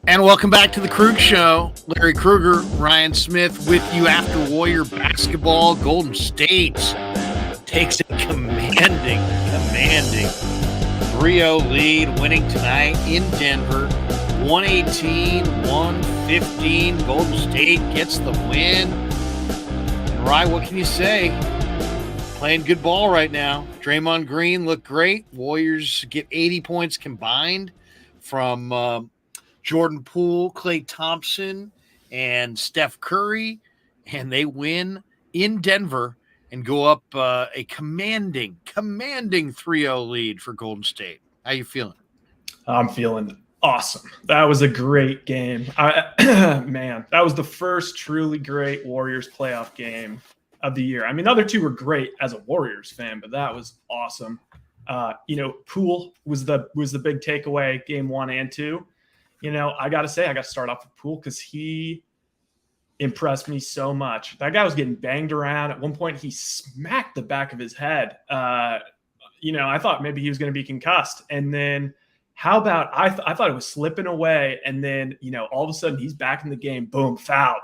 And welcome back to the Krueg Show. Larry Krueger, Ryan Smith with you after Warrior basketball. Golden State takes a commanding 3-0 lead, winning tonight in Denver. 118-115. Golden State gets the win. And Ryan, what can you say? Playing good ball right now. Draymond Green looked great. Warriors get 80 points combined from Jordan Poole, Klay Thompson, and Steph Curry, and they win in Denver and go up a commanding 3-0 lead for Golden State. How you feeling? I'm feeling awesome. That was a great game. Man, that was the first truly great Warriors playoff game of the year. I mean, the other two were great as a Warriors fan, but that was awesome. Poole was the big takeaway game 1 and 2. I got to start off with Poole because he impressed me so much. That guy was getting banged around. At one point, he smacked the back of his head. I thought maybe he was going to be concussed. And then how about I thought it was slipping away. And then, all of a sudden he's back in the game. Boom, fouled.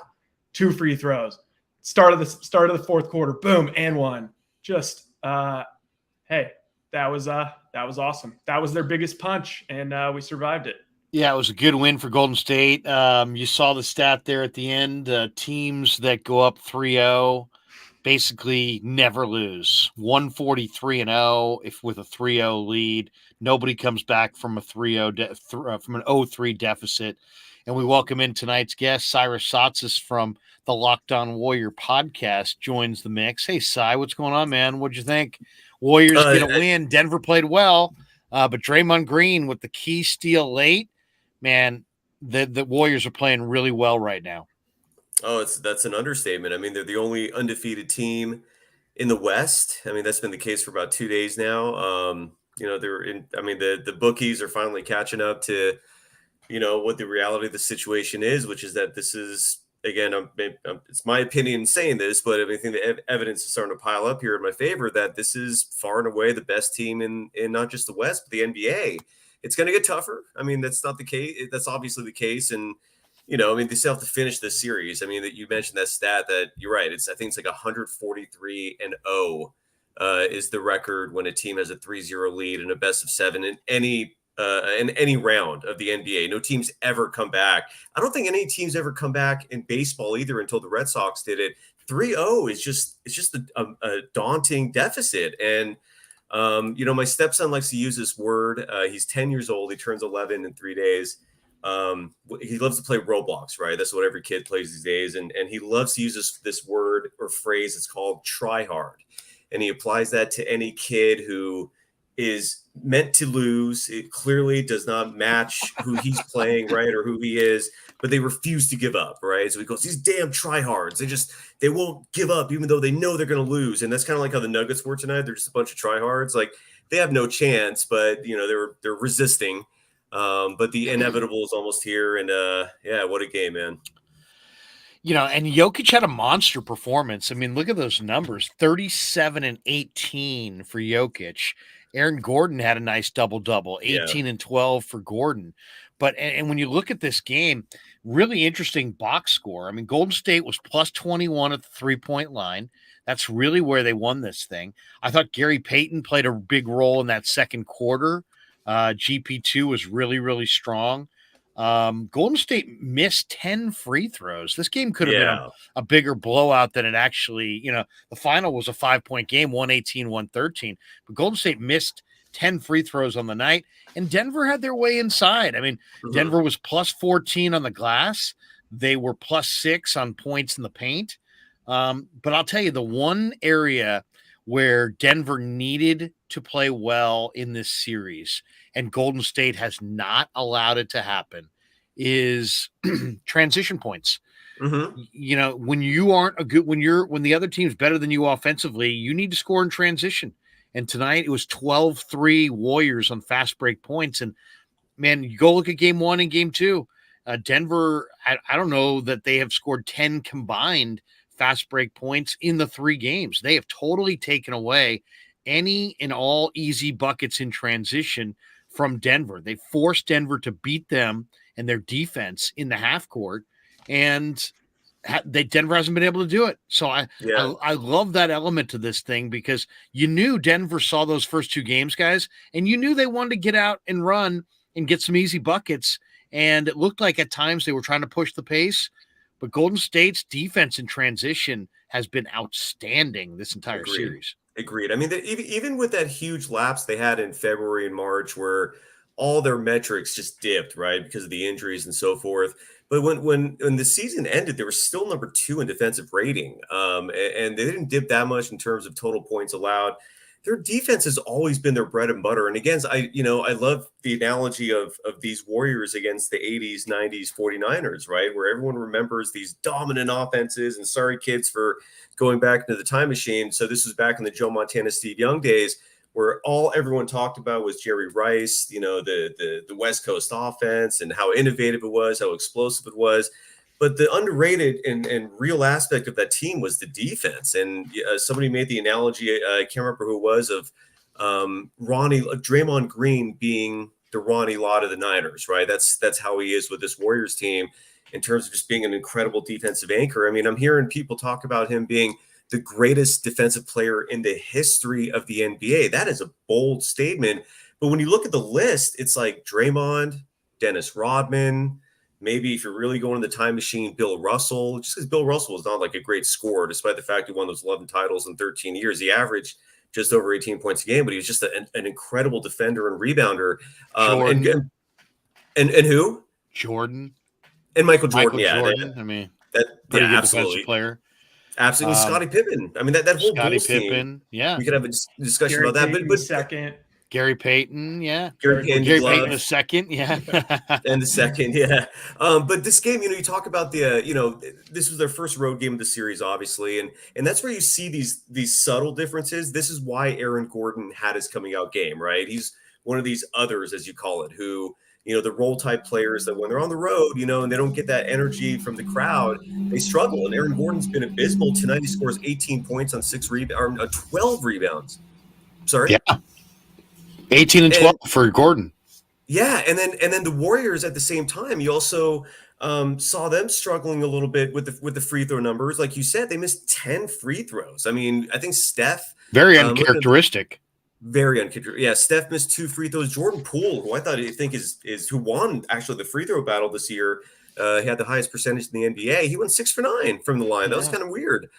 2 free throws. Start of the fourth quarter. Boom, and 1. Just, hey, that was awesome. That was their biggest punch, and we survived it. Yeah, it was a good win for Golden State. You saw the stat there at the end. Teams that go up 3-0 basically never lose. 143-0 if with a 3-0 lead. Nobody comes back from a 3-0 from an 0-3 deficit. And we welcome in tonight's guest, Cyrus Saatsaz from the Locked On Warrior podcast joins the mix. Hey, Cy, what's going on, man? What'd you think? Warriors get a win. Denver played well, but Draymond Green with the key steal late. Man, the Warriors are playing really well right now. Oh, that's an understatement. I mean, they're the only undefeated team in the West. I mean, that's been the case for about 2 days now. The bookies are finally catching up to, what the reality of the situation is, which is that this is, again, it's my opinion saying this, but I think the evidence is starting to pile up here in my favor that this is far and away the best team in not just the West, but the NBA. It's going to get tougher. I mean, that's not the case. That's obviously the case. And, they still have to finish this series. I mean, that you mentioned that stat that you're right. I think it's like 143-0 is the record when a team has a 3-0 lead in a best of 7 in any round of the NBA. No teams ever come back. I don't think any teams ever come back in baseball either until the Red Sox did it. 3-0 is just a daunting deficit. And, my stepson likes to use this word. He's 10 years old. He turns 11 in 3 days. He loves to play Roblox, right? That's what every kid plays these days. And he loves to use this word or phrase. It's called try hard. And he applies that to any kid who is meant to lose. It clearly does not match who he's playing, right? Or who he is, but they refuse to give up, right? So he goes, these damn tryhards. They won't give up even though they know they're going to lose. And that's kind of like how the Nuggets were tonight. They're just a bunch of tryhards. Like they have no chance, but they're resisting. But the inevitable is almost here. And what a game, man. And Jokic had a monster performance. I mean, look at those numbers, 37 and 18 for Jokic. Aaron Gordon had a nice double-double, 18 and 12 for Gordon. But and when you look at this game, really interesting box score. I mean, Golden State was plus 21 at the three-point line. That's really where they won this thing. I thought Gary Payton played a big role in that second quarter. GP2 was really, really strong. Golden State missed 10 free throws. This game could have been a bigger blowout than it actually, the final was a 5-point game, 118-113, but Golden State missed 10 free throws on the night, and Denver had their way inside. I mean, Denver was plus 14 on the glass. They were plus 6 on points in the paint. But I'll tell you, the one area where Denver needed to play well in this series, and Golden State has not allowed it to happen, is transition points. When you aren't when the other team's better than you offensively, you need to score in transition. And tonight it was 12-3 Warriors on fast break points. And man, you go look at game 1 and game 2. Denver, I don't know that they have scored 10 combined fast break points in the 3 games. They have totally taken away any and all easy buckets in transition from Denver. They forced Denver to beat them and their defense in the half court, and Denver hasn't been able to do it. So I love that element to this thing, because you knew Denver saw those first 2 games, guys, and you knew they wanted to get out and run and get some easy buckets. And it looked like at times they were trying to push the pace, but Golden State's defense in transition has been outstanding this entire series. Agreed. I mean, even with that huge lapse they had in February and March, where all their metrics just dipped, right, because of the injuries and so forth. But when the season ended, they were still number 2 in defensive rating, and they didn't dip that much in terms of total points allowed. Their defense has always been their bread and butter. And again, I love the analogy of these Warriors against the 80s, 90s 49ers, right, where everyone remembers these dominant offenses, and sorry, kids, for going back into the time machine. So this was back in the Joe Montana, Steve Young days, where all everyone talked about was Jerry Rice, the West Coast offense and how innovative it was, how explosive it was. But the underrated and real aspect of that team was the defense. And somebody made the analogy, I can't remember who it was, of Draymond Green being the Ronnie Lott of the Niners, right? That's how he is with this Warriors team in terms of just being an incredible defensive anchor. I mean, I'm hearing people talk about him being the greatest defensive player in the history of the NBA. That is a bold statement. But when you look at the list, it's like Draymond, Dennis Rodman, maybe if you're really going to the time machine, Bill Russell, just because Bill Russell was not like a great scorer, despite the fact he won those 11 titles in 13 years. He averaged just over 18 points a game, but he was just an incredible defender and rebounder. And who? Jordan. And Michael Jordan. Jordan. I mean, pretty good absolutely. Defensive Player. Absolutely. Scottie Pippen. I mean, that whole Scottie Bulls Pippen. Team, yeah. We could have a discussion Gary about that. Payton But second. Gary Payton, yeah. Gary Payton the second, yeah. And the second, yeah. But this game, you talk about this was their first road game of the series, obviously, and that's where you see these subtle differences. This is why Aaron Gordon had his coming out game, right? He's one of these others, as you call it, who the role type players that when they're on the road, and they don't get that energy from the crowd, they struggle. And Aaron Gordon's been abysmal tonight. He scores 18 points on 12 rebounds. Sorry. Yeah. 18 and 12 for Gordon. Yeah, and then the Warriors at the same time, you also saw them struggling a little bit with the free throw numbers. Like you said, they missed 10 free throws. I mean, I think Steph very uncharacteristic. Very uncharacteristic. Yeah, Steph missed 2 free throws. Jordan Poole, who I thought is who won actually the free throw battle this year, he had the highest percentage in the NBA. He went 6 for 9 from the line. That was kind of weird.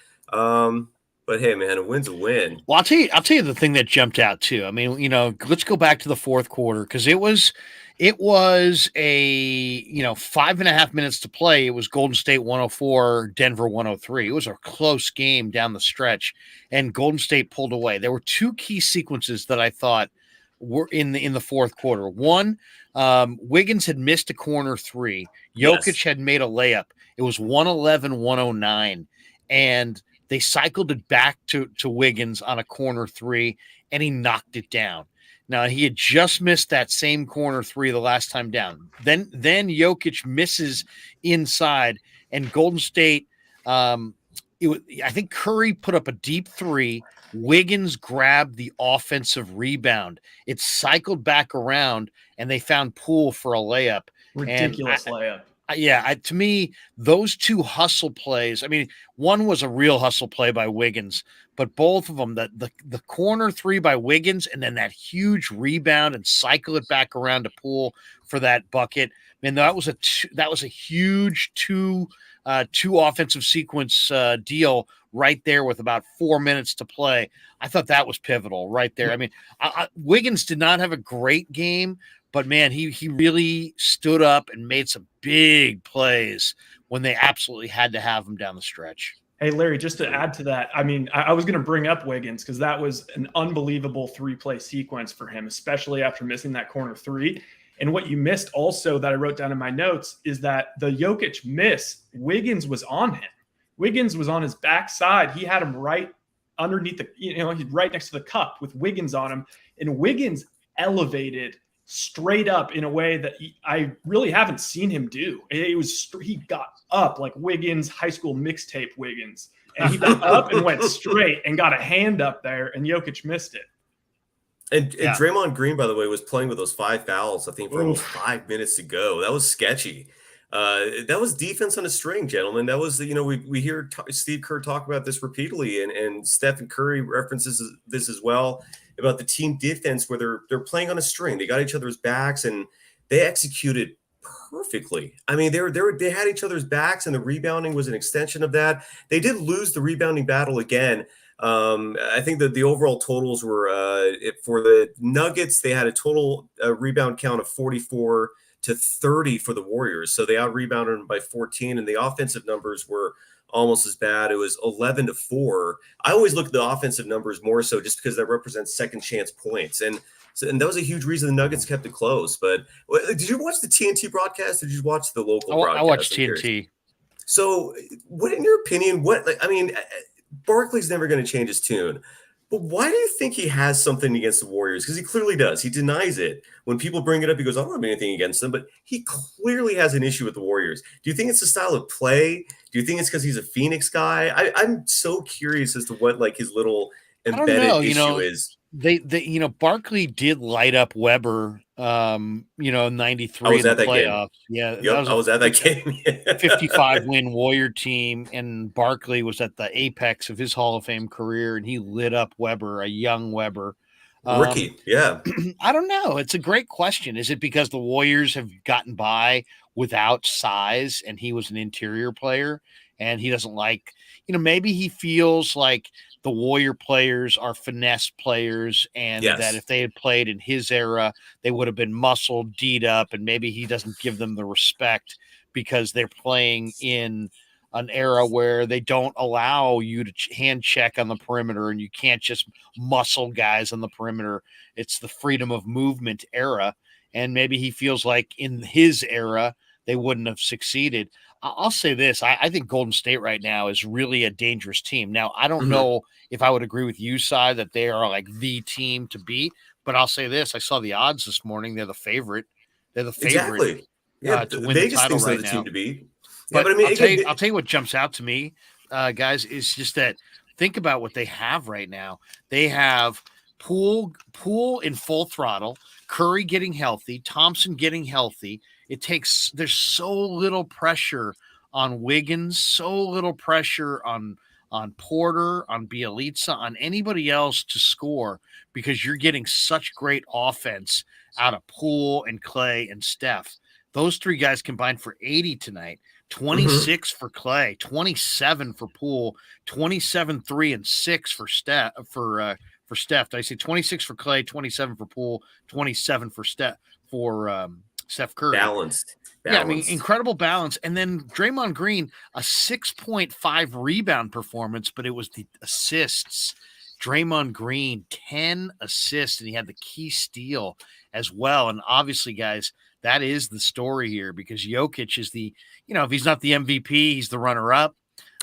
But hey, man, a win's a win. Well, I'll tell you the thing that jumped out too. I mean, let's go back to the fourth quarter, because it was a 5.5 minutes to play. It was Golden State 104, Denver 103. It was a close game down the stretch, and Golden State pulled away. There were 2 key sequences that I thought were in the fourth quarter. One, Wiggins had missed a corner 3. Jokic had made a layup. It was 111-109, and they cycled it back to Wiggins on a corner 3, and he knocked it down. Now, he had just missed that same corner 3 the last time down. Then Jokic misses inside, and Golden State, I think Curry put up a deep 3. Wiggins grabbed the offensive rebound. It cycled back around, and they found Poole for a layup. Ridiculous layup. To me, those 2 hustle plays, I mean, one was a real hustle play by Wiggins, but both of them, the corner 3 by Wiggins, and then that huge rebound and cycle it back around to Poole for that bucket. Man, that was a huge two offensive sequence deal right there with about 4 minutes to play. I thought that was pivotal right there. I mean, Wiggins did not have a great game, but man, he really stood up and made some big plays when they absolutely had to have him down the stretch. Hey, Larry, just to add to that, I mean, I was going to bring up Wiggins because that was an unbelievable 3-play sequence for him, especially after missing that corner 3. And what you missed also that I wrote down in my notes is that the Jokic miss, Wiggins was on him. Wiggins was on his backside. He had him right underneath he's right next to the cup with Wiggins on him. And Wiggins elevated straight up in a way that I really haven't seen him do. He got up like Wiggins, high school mixtape Wiggins, and he got up and went straight and got a hand up there, and Jokic missed it. And Draymond Green, by the way, was playing with those 5 fouls, I think, for almost 5 minutes to go. That was sketchy. That was defense on a string, gentlemen. That was, we hear Steve Kerr talk about this repeatedly, and Stephen Curry references this as well about the team defense where they're playing on a string. They got each other's backs, and they executed perfectly. I mean, they had each other's backs, and the rebounding was an extension of that. They did lose the rebounding battle again. I think that the overall totals were for the Nuggets, they had a total rebound count of 44 to 30 for the Warriors. So they out-rebounded them by 14, and the offensive numbers were almost as bad. It was 11 to 4. I always look at the offensive numbers more so just because that represents second chance points. And that was a huge reason the Nuggets kept it close. But did you watch the TNT broadcast? Or did you watch the local broadcast? I watched TNT. So what, in your opinion, Barkley's never going to change his tune. But why do you think he has something against the Warriors? Because he clearly does. He denies it. When people bring it up, he goes, I don't have anything against them. But he clearly has an issue with the Warriors. Do you think it's the style of play? Do you think it's because he's a Phoenix guy? I'm so curious as to what his little embedded issue is. Barkley did light up Weber, 93 I was in at the that playoffs. Game. Yeah. Yep, I was at that game. 55-win Warrior team, and Barkley was at the apex of his Hall of Fame career, and he lit up Weber, a young Weber. Rookie, yeah. I don't know. It's a great question. Is it because the Warriors have gotten by without size, and he was an interior player, and he doesn't like, maybe he feels like the Warrior players are finesse players, and that if they had played in his era, they would have been muscled, D'd up, and maybe he doesn't give them the respect because they're playing in an era where they don't allow you to hand check on the perimeter, and you can't just muscle guys on the perimeter. It's the freedom of movement era, and maybe he feels like in his era they wouldn't have succeeded. I'll say this. I think Golden State right now is really a dangerous team. Now, I don't know if I would agree with you, Cy, that they are like the team to beat, but I'll say this. I saw the odds this morning. They're the favorite. They're the favorite to win the title right now. Team to beat. Yeah, but I'll tell you what jumps out to me, guys, is just that think about what they have right now. They have Poole in full throttle, Curry getting healthy, Thompson getting healthy. There's so little pressure on Wiggins, so little pressure on Porter, on Bielitsa, on anybody else to score because you're getting such great offense out of Poole and Clay and Steph. Those three guys combined for 80 tonight. 26 for Clay, 27 for Poole, 27, 3, and 6 for Steph. For Steph, did I say 26 for Clay, 27 for Poole, 27 for Steph Steph Curry. Balanced. Yeah, I mean, incredible balance. And then Draymond Green, a 6.5 rebound performance, but it was the assists. Draymond Green, 10 assists, and he had the key steal as well. And obviously, guys, that is the story here because Jokic is if he's not the MVP, he's the runner-up.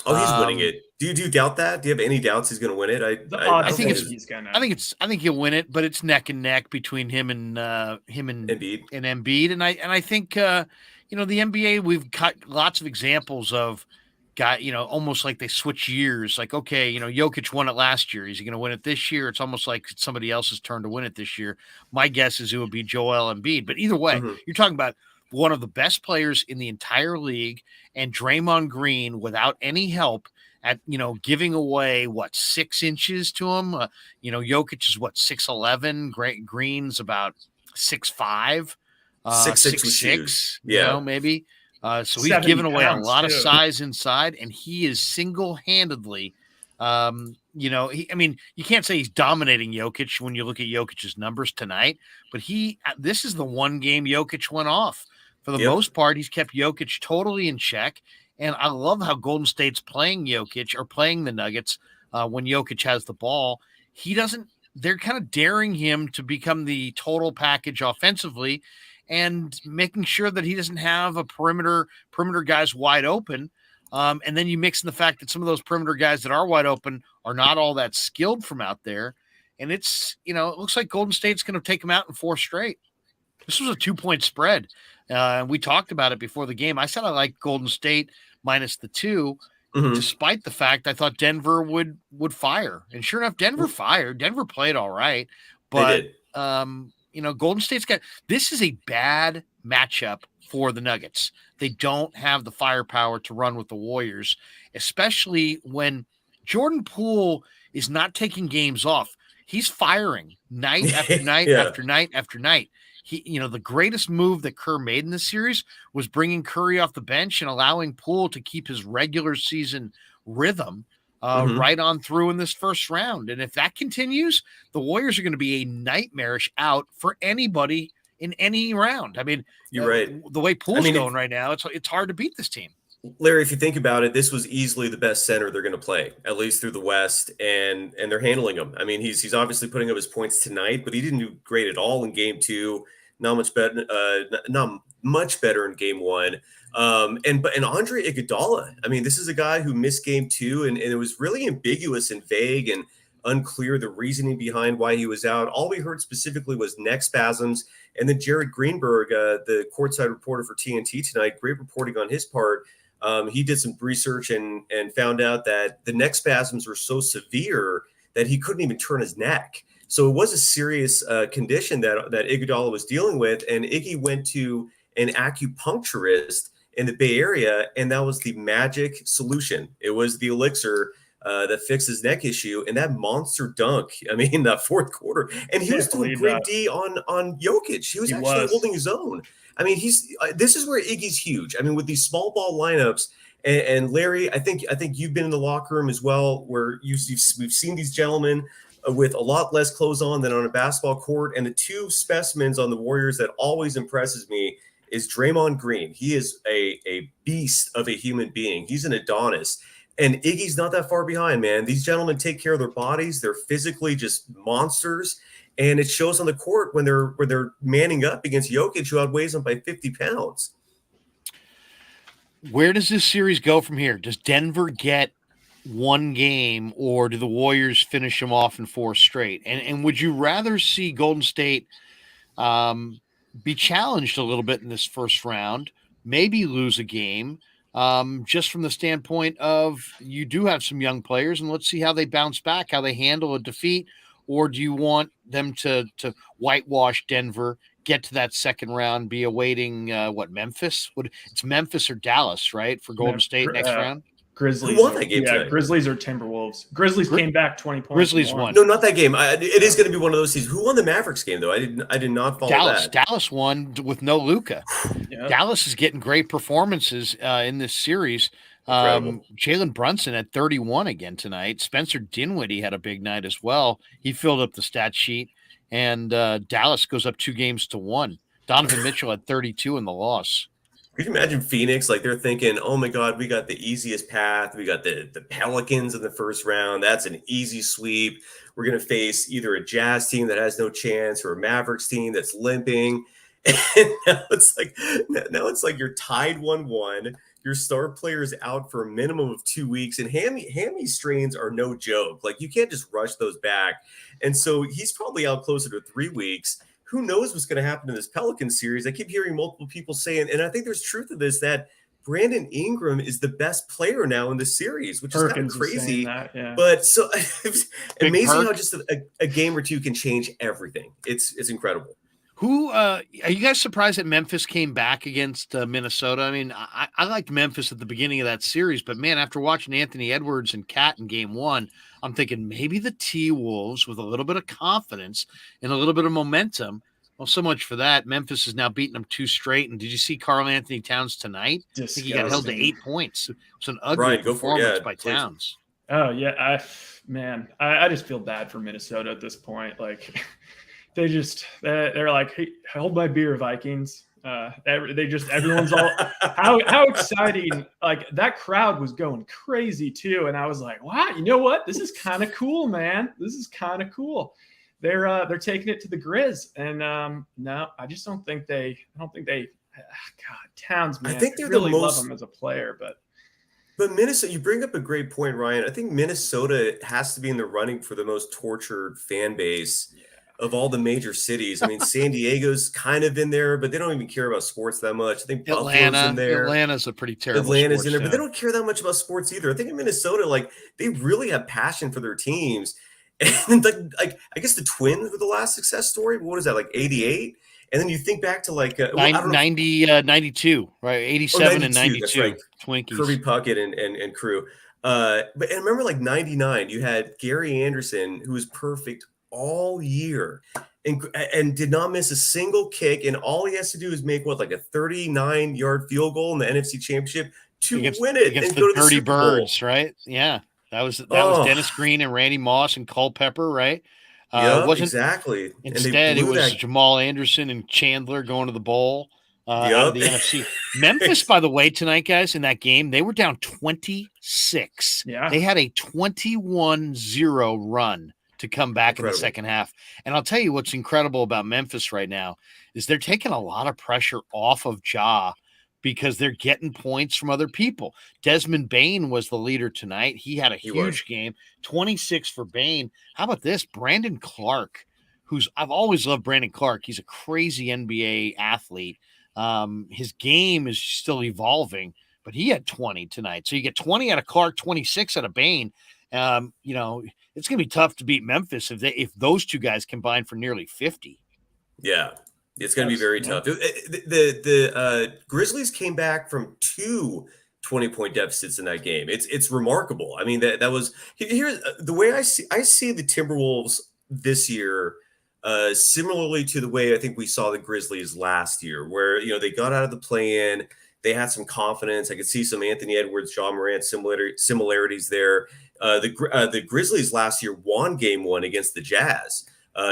Oh, he's winning it. Do you doubt that? Do you have any doubts he's going to win it? I think he'll win it, but it's neck and neck between him and Embiid. And I think the NBA, we've got lots of examples of almost like they switch years. Like, okay, Jokic won it last year. Is he going to win it this year? It's almost like it's somebody else's turn to win it this year. My guess is it would be Joel Embiid. But either way, you're talking about one of the best players in the entire league, and Draymond Green without any help at giving away 6 inches to him. Jokic is 6'11", Green's about 6'5", 6'6", maybe. So he's given away a lot of size inside, and he is single-handedly. You can't say he's dominating Jokic when you look at Jokic's numbers tonight, but this is the one game Jokic went off. For the most part, he's kept Jokic totally in check. And I love how Golden State's playing Jokic or playing the Nuggets when Jokic has the ball. They're kind of daring him to become the total package offensively and making sure that he doesn't have a perimeter guys wide open. And then you mix in the fact that some of those perimeter guys that are wide open are not all that skilled from out there. And it's, it looks like Golden State's going to take them out in 4 straight. This was a 2-point spread. We talked about it before the game. I said I liked Golden State minus the 2, despite the fact I thought Denver would fire. And sure enough, Denver fired. Denver played all right. But, Golden State's this is a bad matchup for the Nuggets. They don't have the firepower to run with the Warriors, especially when Jordan Poole is not taking games off. He's firing night after night after night after night. The greatest move that Kerr made in this series was bringing Curry off the bench and allowing Poole to keep his regular season rhythm right on through in this first round. And if that continues, the Warriors are going to be a nightmarish out for anybody in any round. I mean, you're right. The way Poole's going right now, it's hard to beat this team. Larry, if you think about it, this was easily the best center they're going to play, at least through the West, and they're handling him. I mean, he's obviously putting up his points tonight, but he didn't do great at all in Game 2. Not much better in Game 1. And Andre Iguodala, I mean, this is a guy who missed Game 2, and it was really ambiguous and vague and unclear the reasoning behind why he was out. All we heard specifically was neck spasms. And then Jared Greenberg, the courtside reporter for TNT tonight, great reporting on his part. He did some research and found out that the neck spasms were so severe that he couldn't even turn his neck. So it was a serious condition that Iguodala was dealing with. And Iggy went to an acupuncturist in the Bay Area, and that was the magic solution. It was the elixir that fixed his neck issue, and that monster dunk, I mean, that fourth quarter. And he was doing great D on Jokic. He was holding his own. I mean, this is where Iggy's huge. I mean, with these small ball lineups, and Larry, I think you've been in the locker room as well, where we've seen these gentlemen with a lot less clothes on than on a basketball court. And the two specimens on the Warriors that always impresses me is Draymond Green. He is a beast of a human being. He's an Adonis. And Iggy's not that far behind, man. These gentlemen take care of their bodies. They're physically just monsters. And it shows on the court when they're manning up against Jokic, who outweighs them by 50 pounds. Where does this series go from here? Does Denver get one game, or do the Warriors finish them off in 4 straight? And would you rather see Golden State be challenged a little bit in this first round, maybe lose a game, just from the standpoint of you do have some young players, and let's see how they bounce back, how they handle a defeat? Or do you want them to whitewash Denver, get to that second round, be awaiting Memphis? It's Memphis or Dallas, right, for Golden State next round? Grizzlies. Who won that game today? Grizzlies or Timberwolves. Grizzlies came back 20 points. Grizzlies won. No, not that game. It is going to be one of those seasons. Who won the Mavericks game, though? I did not follow that. Dallas won with no Luka. Yeah. Dallas is getting great performances in this series. Jalen Brunson at 31 again tonight. Spencer Dinwiddie had a big night as well. He filled up the stat sheet, and Dallas goes up 2-1. Donovan Mitchell at 32 in the loss. Could you imagine Phoenix? Like, they're thinking, oh my God, we got the easiest path. We got the Pelicans in the first round. That's an easy sweep. We're going to face either a Jazz team that has no chance or a Mavericks team that's limping. And now it's like you're tied 1-1. Your star player is out for a minimum of 2 weeks, and hammy strains are no joke. Like, you can't just rush those back. And so he's probably out closer to 3 weeks. Who knows what's going to happen in this Pelican series? I keep hearing multiple people saying, and I think there's truth to this, that Brandon Ingram is the best player now in the series, which is kind of crazy. But so it's amazing how just a game or two can change everything. It's incredible. Who are you guys surprised that Memphis came back against Minnesota? I mean, I liked Memphis at the beginning of that series, but man, after watching Anthony Edwards and Cat in Game 1, I'm thinking maybe the T-Wolves with a little bit of confidence and a little bit of momentum. Well, so much for that. Memphis has now beaten them 2 straight. And did you see Karl Anthony Towns tonight? I think he got held to 8 points. It was an ugly performance by Towns. Oh yeah, I just feel bad for Minnesota at this point. Like. They're like, hey, hold my beer, Vikings. Everyone's all how exciting. Like, that crowd was going crazy too. And I was like, wow, you know what? This is kind of cool, man. This is kind of cool. They're taking it to the Grizz. And no, I just don't think they God, Towns, man. I think they're really the most love him as a player, but Minnesota, you bring up a great point, Ryan. I think Minnesota has to be in the running for the most tortured fan base. of all the major cities. I mean, San Diego's kind of in there, but they don't even care about sports that much. I think Buffalo's in there. Atlanta's a pretty terrible Atlanta's sports in there, but they town. don't care that much about sports either. I think in Minnesota, like they really have passion for their teams. And like I guess the Twins were the last success story. What is that, like 88? And then you think back to like 92, right? 87 and 92. That's right. Twinkies. Kirby Puckett and crew. But and remember, like 99, you had Gary Anderson, who was perfect all year and did not miss a single kick. And all he has to do is make like a 39-yard field goal in the NFC Championship to win it against and go to the Dirty Super Bowl. Birds, right? Yeah. That was Dennis Green and Randy Moss and Culpepper, right? Yeah, exactly. Instead, it was Jamal Anderson and Chandler going to the bowl out of the NFC. Memphis, by the way, tonight, guys, in that game, they were down 26. Yeah. They had a 21-0 run to come back in the second half. And I'll tell you what's incredible about Memphis right now is they're taking a lot of pressure off of Ja because they're getting points from other people. Desmond Bain was the leader tonight. He had a huge game, 26 for Bain. How about this? Brandon Clark, I've always loved Brandon Clark. He's a crazy NBA athlete. His game is still evolving, but he had 20 tonight. So you get 20 out of Clark, 26 out of Bain. It's going to be tough to beat Memphis if those two guys combine for nearly 50. Yeah. It's going to be very tough. The Grizzlies came back from 2 20-point deficits in that game. It's remarkable. I mean, that was here's the way I see the Timberwolves this year, similarly to the way I think we saw the Grizzlies last year, where they got out of the play-in, they had some confidence. I could see some Anthony Edwards, John Morant similarities there. The Grizzlies last year won Game 1 against the Jazz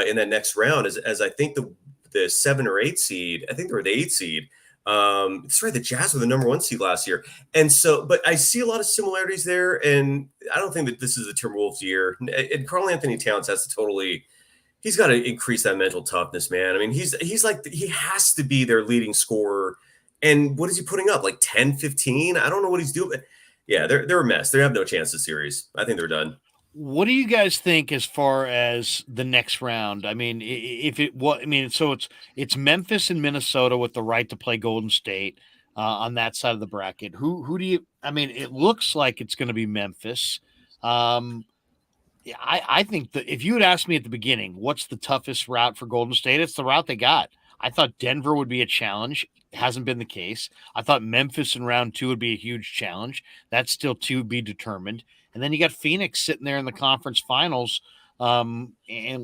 in that next round, as I think the 7 or 8 seed. I think they were the 8 seed. That's right. The Jazz were the number 1 seed last year. And so, but I see a lot of similarities there. And I don't think that this is the Timberwolves year. And Karl Anthony Towns he's got to increase that mental toughness, man. I mean, he's like, he has to be their leading scorer. And what is he putting up? Like 10, 15? I don't know what he's doing. Yeah, they're a mess. They have no chance this series. I think they're done. What do you guys think as far as the next round? I mean, so it's Memphis and Minnesota with the right to play Golden State on that side of the bracket. Who do you? I mean, it looks like it's going to be Memphis. I think that if you had asked me at the beginning, what's the toughest route for Golden State? It's the route they got. I thought Denver would be a challenge. It hasn't been the case. I thought Memphis in round 2 would be a huge challenge. That's still to be determined. And then you got Phoenix sitting there in the conference finals, and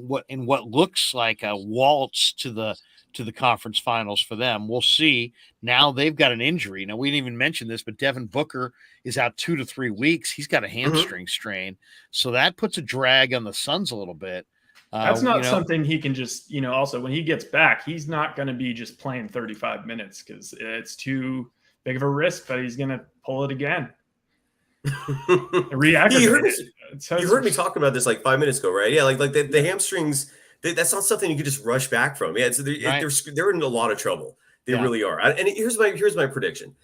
what looks like a waltz to the conference finals for them. We'll see. Now they've got an injury. Now we didn't even mention this, but Devin Booker is out 2 to 3 weeks. He's got a hamstring strain, so that puts a drag on the Suns a little bit. That's not something he can just, also when he gets back, he's not going to be just playing 35 minutes because it's too big of a risk, but he's going to pull it again. You heard me talking about this like 5 minutes ago, right? Yeah, like the hamstrings. That's not something you could just rush back from. Yeah, they're in a lot of trouble. They really are. And here's my prediction,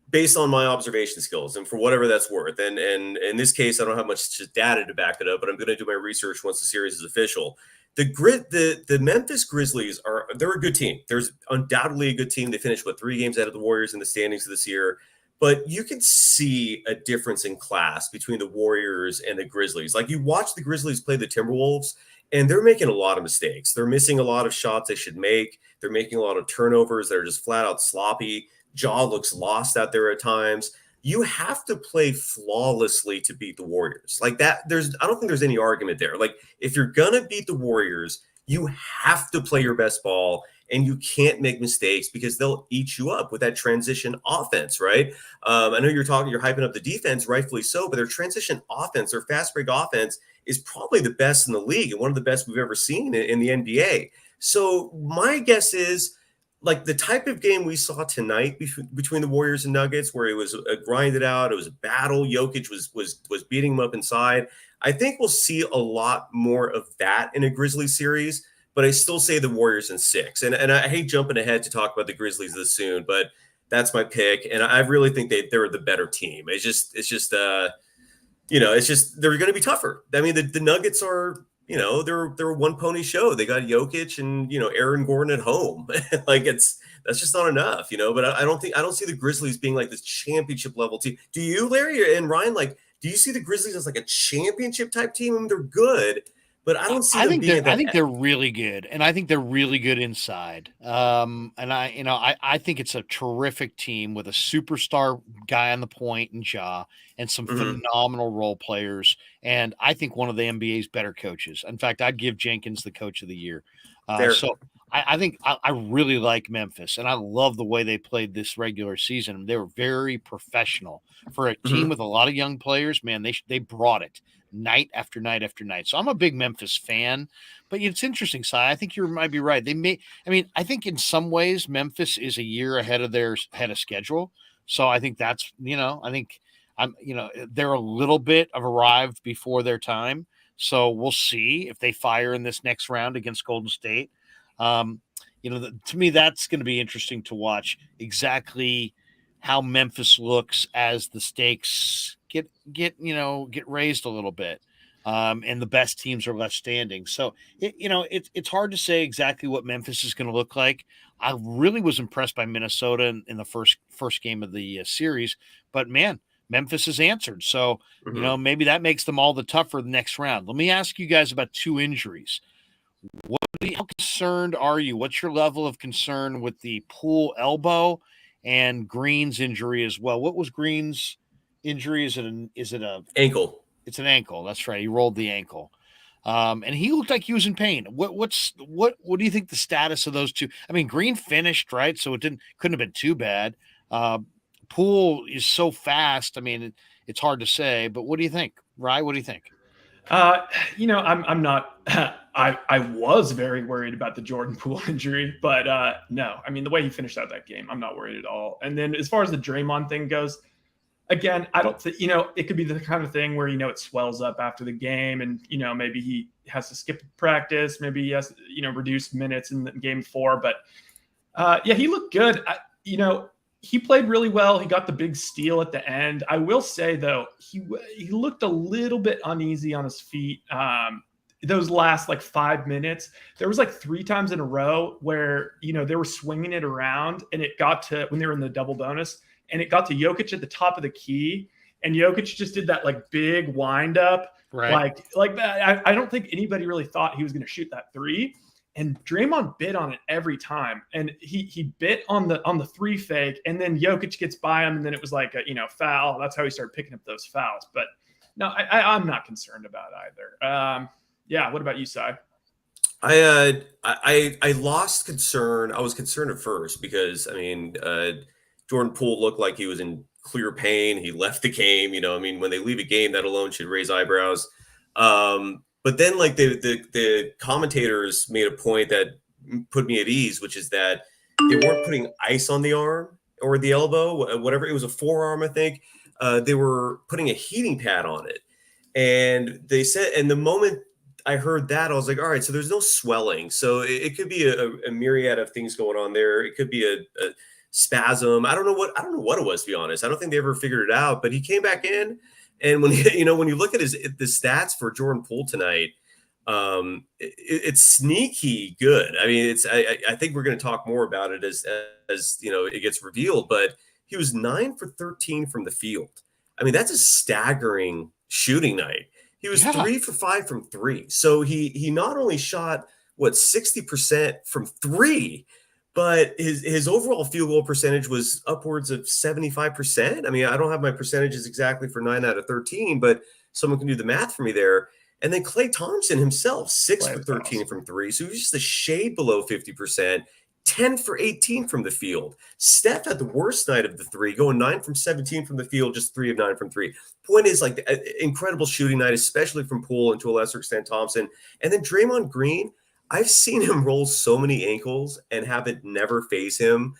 based on my observation skills and for whatever that's worth. And in this case, I don't have much data to back it up, but I'm going to do my research once the series is official. The Memphis Grizzlies they're a good team. There's undoubtedly a good team. They finished 3 games out of the Warriors in the standings this year. But you can see a difference in class between the Warriors and the Grizzlies. Like you watch the Grizzlies play the Timberwolves, and they're making a lot of mistakes. They're missing a lot of shots they should make. They're making a lot of turnovers that are just flat out sloppy. Ja looks lost out there at times. You have to play flawlessly to beat the Warriors. Like that, I don't think there's any argument there. Like if you're gonna beat the Warriors, you have to play your best ball. And you can't make mistakes because they'll eat you up with that transition offense, right? I know you're hyping up the defense, rightfully so, but their transition offense, their fast break offense is probably the best in the league and one of the best we've ever seen in the NBA. So my guess is like the type of game we saw tonight between the Warriors and Nuggets, where it was grinded out, it was a battle. Jokic was beating them up inside. I think we'll see a lot more of that in a Grizzlies series. But I still say the Warriors in 6. And I hate jumping ahead to talk about the Grizzlies this soon, but that's my pick. And I really think they're the better team. It's just they're going to be tougher. I mean, the Nuggets are, they're a one pony show. They got Jokic and Aaron Gordon at home. Like that's just not enough, But I don't see the Grizzlies being like this championship level team. Do you, Larry and Ryan? Like, do you see the Grizzlies as like a championship type team? I mean, they're good, but I don't see them being at that. I think they're really good, and I think they're really good inside. And I think it's a terrific team with a superstar guy on the point and Ja, and some phenomenal role players. And I think one of the NBA's better coaches. In fact, I'd give Jenkins the coach of the year. So I think I really like Memphis, and I love the way they played this regular season. They were very professional for a team with a lot of young players. Man, they brought it night after night after night. So I'm a big Memphis fan, but it's interesting, Si. I think you might be right. I think in some ways Memphis is a year ahead of schedule. So I think that's, they're a little bit of arrived before their time. So we'll see if they fire in this next round against Golden State. To me, that's going to be interesting to watch exactly how Memphis looks as the stakes get raised a little bit, and the best teams are left standing. So it's hard to say exactly what Memphis is going to look like. I really was impressed by Minnesota in the first game of the series, but man, Memphis has answered. So maybe that makes them all the tougher the next round. Let me ask you guys about two injuries. How concerned are you? What's your level of concern with the Poole elbow and Green's injury as well? What was Green's injury? Is it a ankle? It's an ankle. That's right. He rolled the ankle. And he looked like he was in pain. What do you think the status of those two? I mean, Green finished, right? So couldn't have been too bad. Poole is so fast. I mean, it's hard to say, but what do you think? Rye, what do you think? I'm not. I was very worried about the Jordan Poole injury, but no. I mean, the way he finished out that game, I'm not worried at all. And then as far as the Draymond thing goes, again, I don't think it could be the kind of thing where it swells up after the game, and maybe he has to skip practice, maybe he has reduced minutes in game 4. But he looked good. He played really well. He got the big steal at the end. I will say, though, he looked a little bit uneasy on his feet. Those last 5 minutes, there was 3 times in a row where, they were swinging it around, and it got to when they were in the double bonus, and it got to Jokic at the top of the key, and Jokic just did that big wind up. Right. I don't think anybody really thought he was going to shoot that 3. And Draymond bit on it every time, and he bit on the 3 fake, and then Jokic gets by him, and then it was foul. That's how he started picking up those fouls. But no, I'm not concerned about either. What about you, Si? I lost concern. I was concerned at first because Jordan Poole looked like he was in clear pain. He left the game. When they leave a game, that alone should raise eyebrows. But then, the commentators made a point that put me at ease, which is that they weren't putting ice on the arm or the elbow, whatever. It was a forearm, I think. They were putting a heating pad on it. And they said, and the moment I heard that, I was like, all right, so there's no swelling. So it could be a myriad of things going on there. It could be a spasm. I don't know what it was, to be honest. I don't think they ever figured it out, but he came back in. And when you look at the stats for Jordan Poole tonight, it's sneaky good. I mean, I think we're going to talk more about it as it gets revealed. But he was 9 for 13 from the field. I mean, that's a staggering shooting night. He was 3 for 5 from 3. So he not only shot 60% from 3. But his overall field goal percentage was upwards of 75%. I mean, I don't have my percentages exactly for 9 out of 13, but someone can do the math for me there. And then Klay Thompson himself, 6 for 13 from 3. So he was just a shade below 50%, 10 for 18 from the field. Steph had the worst night of the 3, going 9 from 17 from the field, just 3 of 9 from 3. Point is, incredible shooting night, especially from Poole and to a lesser extent Thompson. And then Draymond Green, I've seen him roll so many ankles and have it never phase him,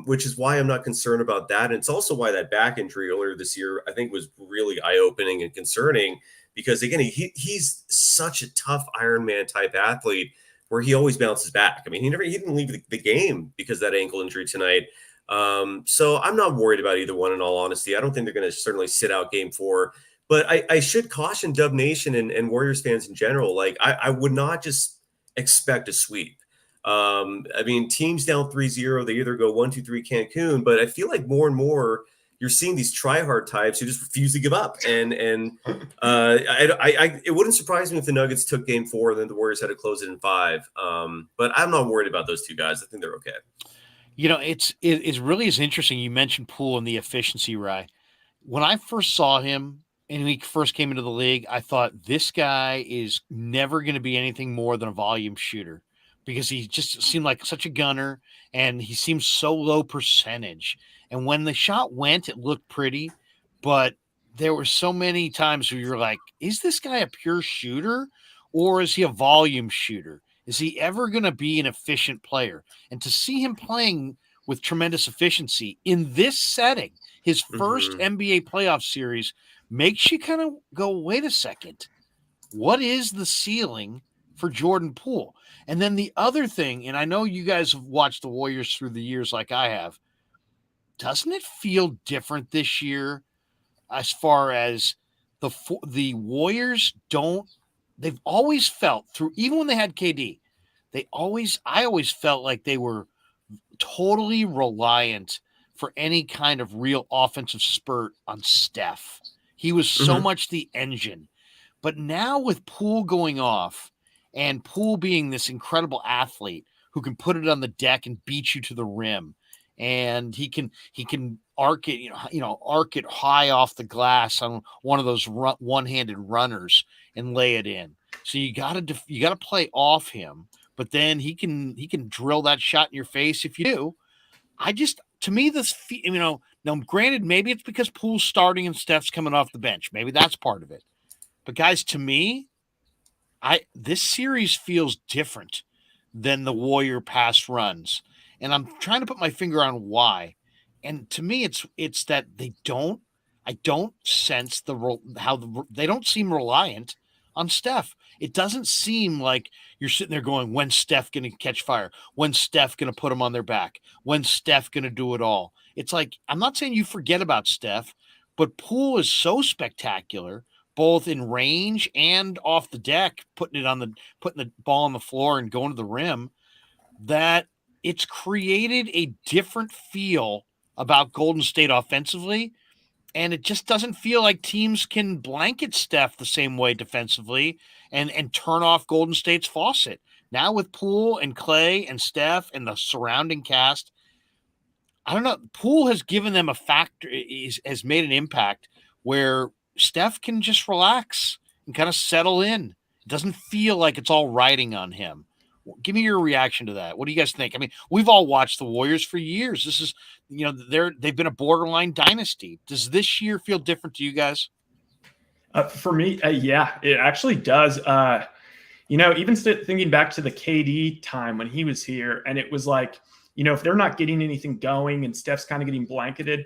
which is why I'm not concerned about that. And it's also why that back injury earlier this year, I think, was really eye-opening and concerning because, again, he's such a tough Iron Man type athlete where he always bounces back. I mean, he didn't leave the game because of that ankle injury tonight. So I'm not worried about either one, in all honesty. I don't think they're going to certainly sit out game 4. But I should caution Dub Nation and Warriors fans in general. Like, I would not just expect a sweep. I mean, teams down 3-0, they either go 1-2-3 Cancun, but I feel like more and more you're seeing these try-hard types who just refuse to give up. And it wouldn't surprise me if the Nuggets took game 4 and then the Warriors had to close it in 5. But I'm not worried about those two guys. I think they're okay. You know, it really is interesting. You mentioned Poole and the efficiency, Rye. When I first saw him and he first came into the league, I thought this guy is never going to be anything more than a volume shooter because he just seemed like such a gunner and he seems so low percentage. And when the shot went, it looked pretty, but there were so many times where you're like, is this guy a pure shooter or is he a volume shooter? Is he ever going to be an efficient player? And to see him playing with tremendous efficiency in this setting, his first NBA playoff series, makes you kind of go, wait a second, what is the ceiling for Jordan Poole? And then the other thing, and I know you guys have watched the Warriors through the years like I have, doesn't it feel different this year as far as the Warriors they've always felt through, even when they had KD, I always felt like they were totally reliant for any kind of real offensive spurt on Steph. He was so much the engine. But now with Poole going off and Poole being this incredible athlete who can put it on the deck and beat you to the rim, and he can arc it, arc it high off the glass on one of those one-handed runners and lay it in. So you got to play off him, but then he can drill that shot in your face if you do. To me, now granted, maybe it's because Poole's starting and Steph's coming off the bench. Maybe that's part of it. But guys, to me, this series feels different than the Warrior past runs. And I'm trying to put my finger on why. And to me, it's that I don't sense they don't seem reliant on Steph. It doesn't seem like you're sitting there going, when's Steph going to catch fire? When's Steph going to put them on their back? When's Steph going to do it all? It's like, I'm not saying you forget about Steph, but Poole is so spectacular, both in range and off the deck, putting the ball on the floor and going to the rim, that it's created a different feel about Golden State offensively. And it just doesn't feel like teams can blanket Steph the same way defensively and turn off Golden State's faucet. Now with Poole and Clay and Steph and the surrounding cast, I don't know. Poole has given them a factor, has made an impact where Steph can just relax and kind of settle in. It doesn't feel like it's all riding on him. Give me your reaction to that. What do you guys think? I mean, we've all watched the Warriors for years. This is, they've been a borderline dynasty. Does this year feel different to you guys? For me, yeah, it actually does. Even thinking back to the KD time when he was here, and it was like, if they're not getting anything going and Steph's kind of getting blanketed,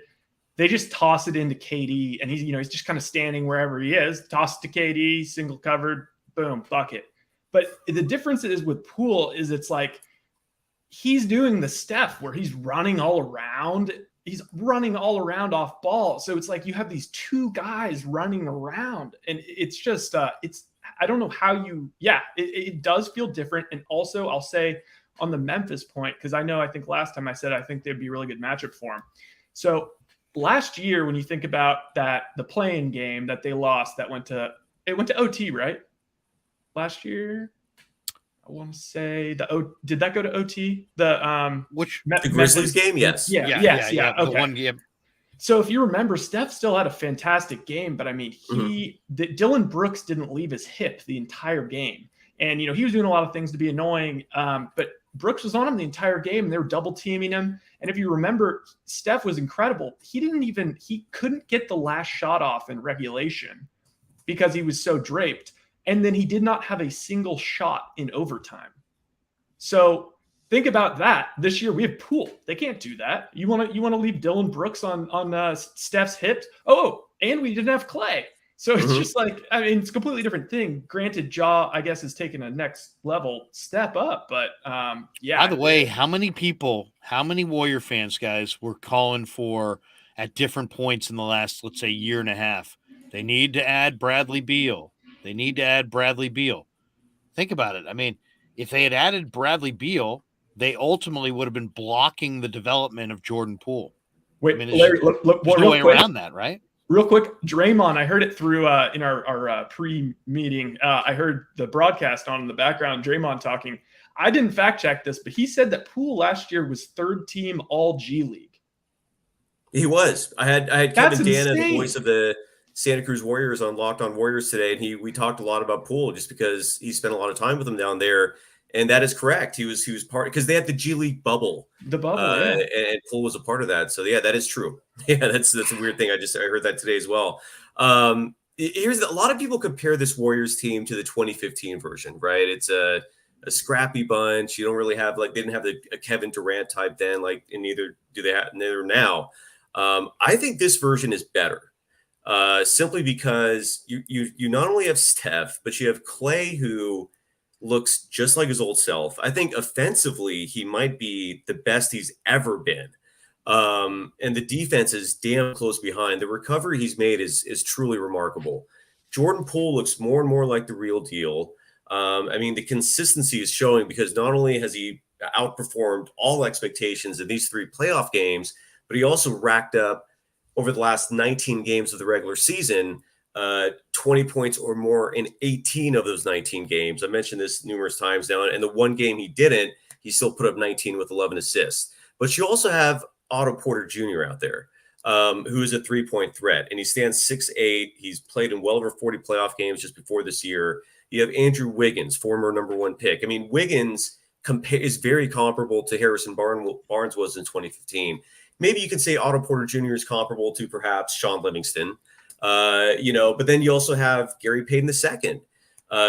they just toss it into KD, and he's just kind of standing wherever he is, toss it to KD, single covered, boom, bucket. But the difference is with Poole is it's like he's doing the Steph where he's running all around. He's running all around off ball. So it's like you have these two guys running around. And it's just, I don't know how it does feel different. And also I'll say on the Memphis point, because I think last time I said I think they'd be a really good matchup for him. So last year, when you think about the play-in game that they lost, it went to OT, right? Last year, I want to say did that go to OT? The Grizzlies game? Yes. Yeah. Okay. The one game. So if you remember, Steph still had a fantastic game, but I mean, Dylan Brooks didn't leave his hip the entire game, and he was doing a lot of things to be annoying. But Brooks was on him the entire game, and they were double teaming him. And if you remember, Steph was incredible. He couldn't get the last shot off in regulation because he was so draped. And then he did not have a single shot in overtime. So think about that. This year we have Poole. They can't do that. You want to leave Dylan Brooks on Steph's hips? Oh, and we didn't have Clay. So it's just like, I mean, it's a completely different thing. Granted, Ja, I guess, has taken a next level step up. But yeah. By the way, how many Warrior fans, guys, were calling for at different points in the last, let's say, year and a half, They need to add Bradley Beal. Think about it. I mean, if they had added Bradley Beal, they ultimately would have been blocking the development of Jordan Poole. Wait, I mean, Larry, look, there's no way around that, right? Real quick, Draymond, I heard it through in our pre-meeting. I heard the broadcast on in the background, Draymond talking. I didn't fact check this, but he said that Poole last year was third team All G League. He was. I had Kevin Dana, insane. the voice of the Santa Cruz Warriors, on Locked On Warriors today, and we talked a lot about Poole just because he spent a lot of time with them down there, and that is correct. He was part because they had the G League bubble, yeah. and Poole was a part of that. So yeah, that is true. Yeah, that's a weird thing. I heard that today as well. Here's a lot of people compare this Warriors team to the 2015 version, right? It's a scrappy bunch. You don't really have they didn't have a Kevin Durant type then, and neither do they have neither now. I think this version is better, simply because you not only have Steph, but you have Clay, who looks just like his old self. I think offensively, he might be the best he's ever been. And the defense is damn close behind. The recovery he's made is truly remarkable. Jordan Poole looks more and more like the real deal. I mean, the consistency is showing because not only has he outperformed all expectations in these 3 playoff games, but he also racked up over the last 19 games of the regular season, 20 points or more in 18 of those 19 games. I mentioned this numerous times now, and the one game he didn't, he still put up 19 with 11 assists. But you also have Otto Porter Jr. out there, who is a 3-point threat, and he stands 6'8". He's played in well over 40 playoff games just before this year. You have Andrew Wiggins, former number 1 pick. I mean, Wiggins is very comparable to Harrison Barnes was in 2015. Maybe you could say Otto Porter Jr. is comparable to perhaps Sean Livingston, but then you also have Gary Payton II,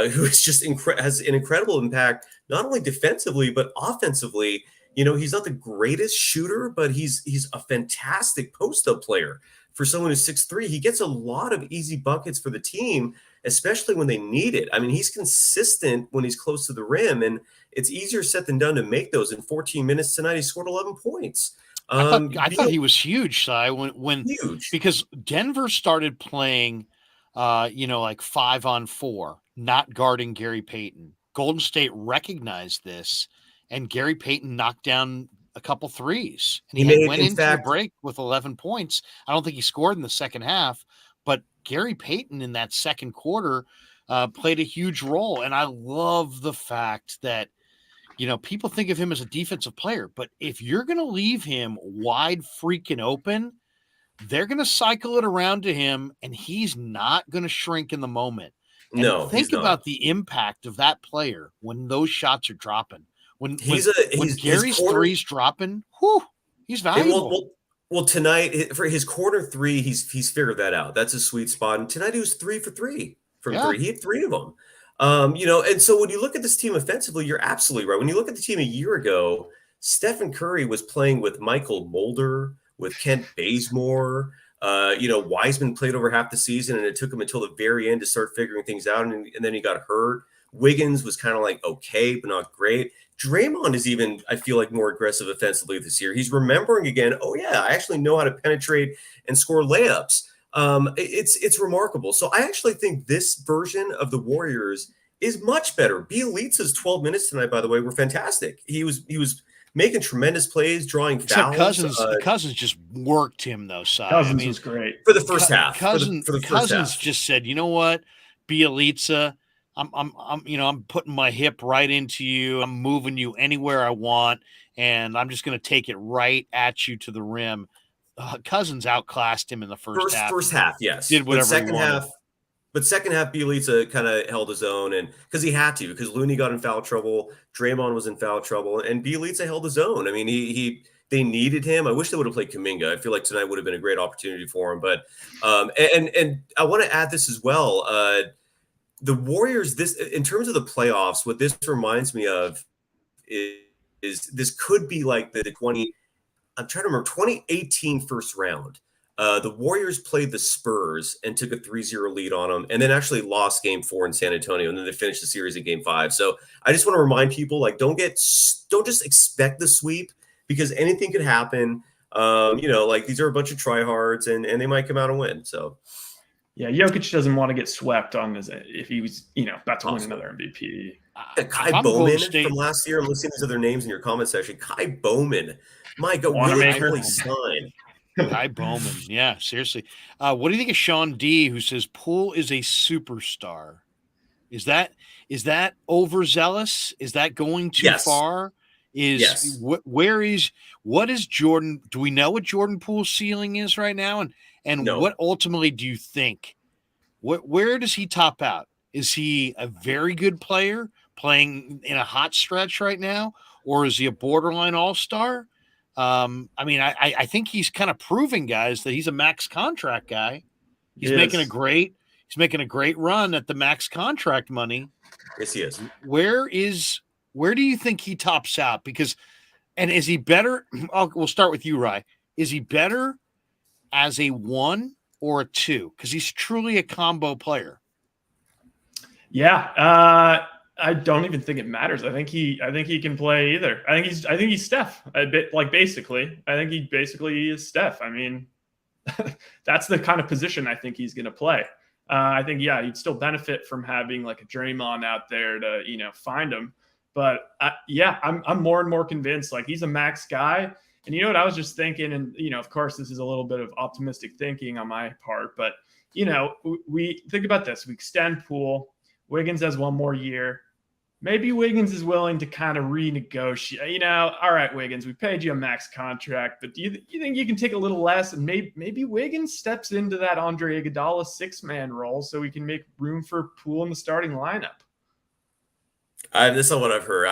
who is just has an incredible impact, not only defensively, but offensively. He's not the greatest shooter, but he's a fantastic post-up player. For someone who's 6'3", he gets a lot of easy buckets for the team, especially when they need it. I mean, he's consistent when he's close to the rim, and it's easier said than done to make those. In 14 minutes tonight, he scored 11 points. I thought he was huge, Cy, when huge, because Denver started playing, 5-on-4, not guarding Gary Payton. Golden State recognized this, and Gary Payton knocked down a couple threes, and he went into the break with 11 points. I don't think he scored in the second half, but Gary Payton in that second quarter played a huge role, and I love the fact that people think of him as a defensive player, but if you're going to leave him wide freaking open, they're going to cycle it around to him, and he's not going to shrink in the moment. And no, think about the impact of that player when those shots are dropping. When Gary's three's dropping, he's valuable. Well, tonight for his quarter 3, he's figured that out. That's a sweet spot. And tonight he was 3 for 3 from 3. He had 3 of them. And so when you look at this team offensively, you're absolutely right. When you look at the team a year ago, Stephen Curry was playing with Michael Mulder, with Kent Bazemore. Wiseman played over half the season, and it took him until the very end to start figuring things out, and then he got hurt. Wiggins was kind of like okay, but not great. Draymond is even, I feel like, more aggressive offensively this year. He's remembering again, oh yeah, I actually know how to penetrate and score layups. It's remarkable. So I actually think this version of the Warriors is much better. Bielitsa's 12 minutes tonight, by the way, were fantastic. He was making tremendous plays, drawing fouls. Cousins just worked him though. Cousins was great for the first half. Cousins just said, "You know what, Bielitsa, I'm putting my hip right into you. I'm moving you anywhere I want, and I'm just going to take it right at you to the rim." Cousins outclassed him in the first half. First half, yes. Did whatever he wanted. But second half, Bielitsa kind of held his own, and because he had to, because Looney got in foul trouble, Draymond was in foul trouble, and Bielitsa held his own. I mean, they needed him. I wish they would have played Kuminga. I feel like tonight would have been a great opportunity for him. But and I want to add this as well. The Warriors, this in terms of the playoffs, what this reminds me of is this could be like the 2018 first round. The Warriors played the Spurs and took a 3-0 lead on them, and then actually lost game 4 in San Antonio, and then they finished the series in game 5. So I just want to remind people, don't just expect the sweep, because anything could happen. These are a bunch of tryhards, and they might come out and win. So Yeah, Jokic doesn't want to get swept on his if he was, about to win Awesome. another MVP. Kai I'm Golden Bowman State. from last year. I'm listening to their names in your comment section. Kai Bowman, my God, what a Wanamaker. great sign. Kai Bowman. Yeah, seriously. What do you think of Sean D, who says Poole is a superstar? Is that overzealous? Is that going too Yes. far? Yes. What is Jordan? Do we know what Jordan Poole's ceiling is right now? And No. what ultimately do you think? Where does he top out? Is he a very good player playing in a hot stretch right now, or is he a borderline all-star? I mean, I think he's kind of proving, guys, that he's a max contract guy. He's making a great run at the max contract money. Yes, he is. Where do you think he tops out? And is he better? We'll start with you, Rye. Is he better as a 1 or a 2? Because he's truly a combo player. Yeah, I don't even think it matters. I think he can play either. I think he's Steph. A bit like basically. I think he basically is Steph. I mean, that's the kind of position I think he's going to play. I think, he'd still benefit from having like a Draymond out there to, find him. But I'm more and more convinced like he's a max guy. And you know what I was just thinking, and, of course, this is a little bit of optimistic thinking on my part, but, we think about this. We extend Poole. Wiggins has one more year. Maybe Wiggins is willing to kind of renegotiate. All right, Wiggins, we paid you a max contract, but do you think you can take a little less? And maybe Wiggins steps into that Andre Iguodala 6-man role so we can make room for Poole in the starting lineup. That's not what I've heard.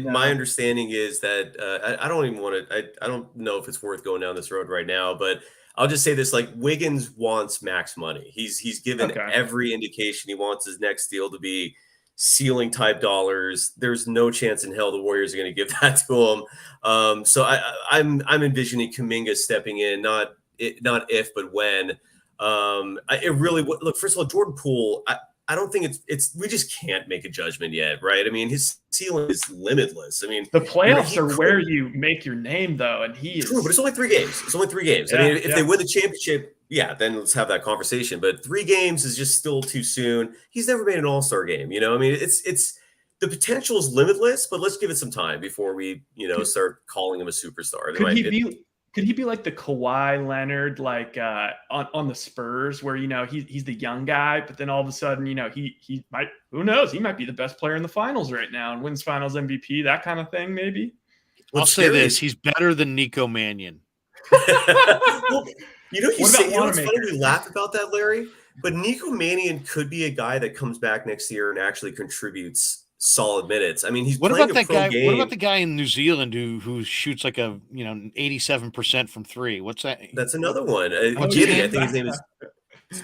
My understanding is that I don't even want to. I don't know if it's worth going down this road right now, but I'll just say this: like Wiggins wants max money. He's given every indication he wants his next deal to be ceiling type dollars. There's no chance in hell the Warriors are going to give that to him. So I'm envisioning Kuminga stepping in, not if but when. It really look. First of all, Jordan Poole. I don't think it's we just can't make a judgment yet, right? I mean, his ceiling is limitless. I mean, the playoffs are where you make your name, though, and he is true, but it's only 3 games. It's only 3 games. I mean, if they win the championship, then let's have that conversation. But 3 games is just still too soon. He's never made an All-Star game. I mean, it's the potential is limitless, but let's give it some time before we start calling him a superstar. Could he be like the Kawhi Leonard, like on the Spurs, where he's the young guy, but then all of a sudden he might, who knows, he might be the best player in the finals right now and wins Finals MVP, that kind of thing, maybe. I'll say this: he's better than Nico Mannion. Well, it's funny we laugh about that, Larry, but Nico Mannion could be a guy that comes back next year and actually contributes solid minutes. I mean, he's what playing about that a pro guy? game. What about the guy in New Zealand who shoots like a 87% from 3? What's that? That's another one. Giddy, I think his name is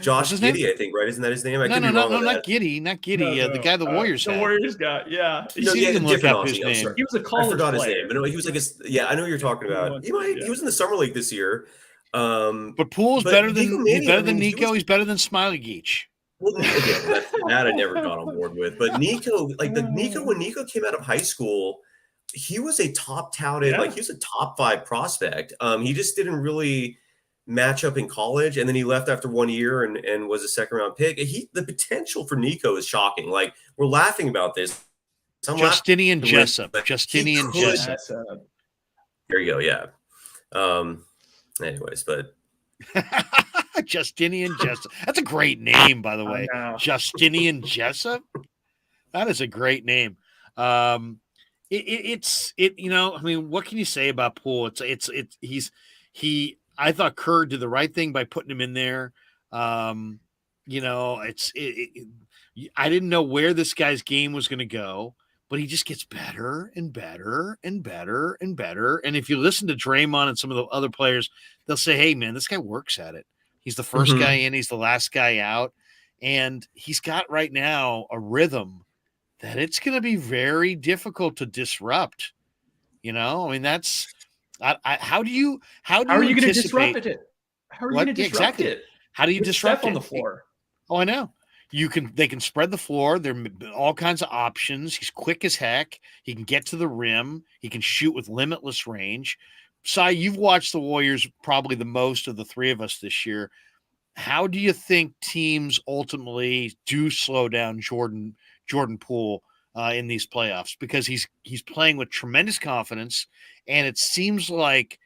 Josh Giddey. I think, right? Isn't that his name? No, not Giddy, not Giddy. The guy the Warriors had. The Warriors got, Look up his name. He was a college I forgot player. his name. No, he was like I know what you're talking about. He was in the summer league this year. But Poole's better than Nico. He's better than Smiley Geach. Well, again, that I never got on board with. But Nico, when Nico came out of high school, he was a top touted, he was a top 5 prospect. He just didn't really match up in college, and then he left after 1 year and was a 2nd round pick. The potential for Nico is shocking. Like, we're laughing about this. Justinian Jessup. Justinian Jessup. There you go. Yeah. Anyways, but. Justinian Jessup. That's a great name, by the way. Justinian Jessup. That is a great name. I mean, what can you say about Poole? I thought Kerr did the right thing by putting him in there. I didn't know where this guy's game was going to go, but he just gets better and better and better and better. And if you listen to Draymond and some of the other players, they'll say, hey, man, this guy works at it. He's the first guy in, he's the last guy out. And he's got right now a rhythm that it's going to be very difficult to disrupt. I mean, that's how are you going to disrupt it? How are you going to disrupt it? How do you disrupt it on the floor? Oh, I know. They can spread the floor. There are all kinds of options. He's quick as heck. He can get to the rim. He can shoot with limitless range. Cy, you've watched the Warriors probably the most of the 3 of us this year. how do you think teams ultimately do slow down Jordan Poole in these playoffs? Because he's playing with tremendous confidence, and it seems like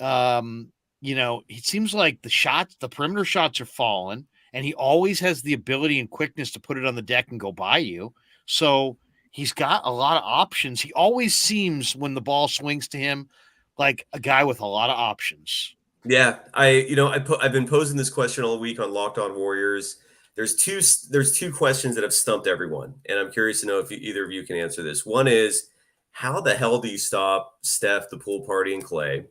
it seems like the perimeter shots are falling, and he always has the ability and quickness to put it on the deck and go by you. So he's got a lot of options. He always seems, when the ball swings to him, like a guy with a lot of options. Yeah, I've been posing this question all week on Locked On Warriors. There's two questions that have stumped everyone, and I'm curious to know if either of you can answer this. One is, how the hell do you stop Steph, the pool party, and Clay?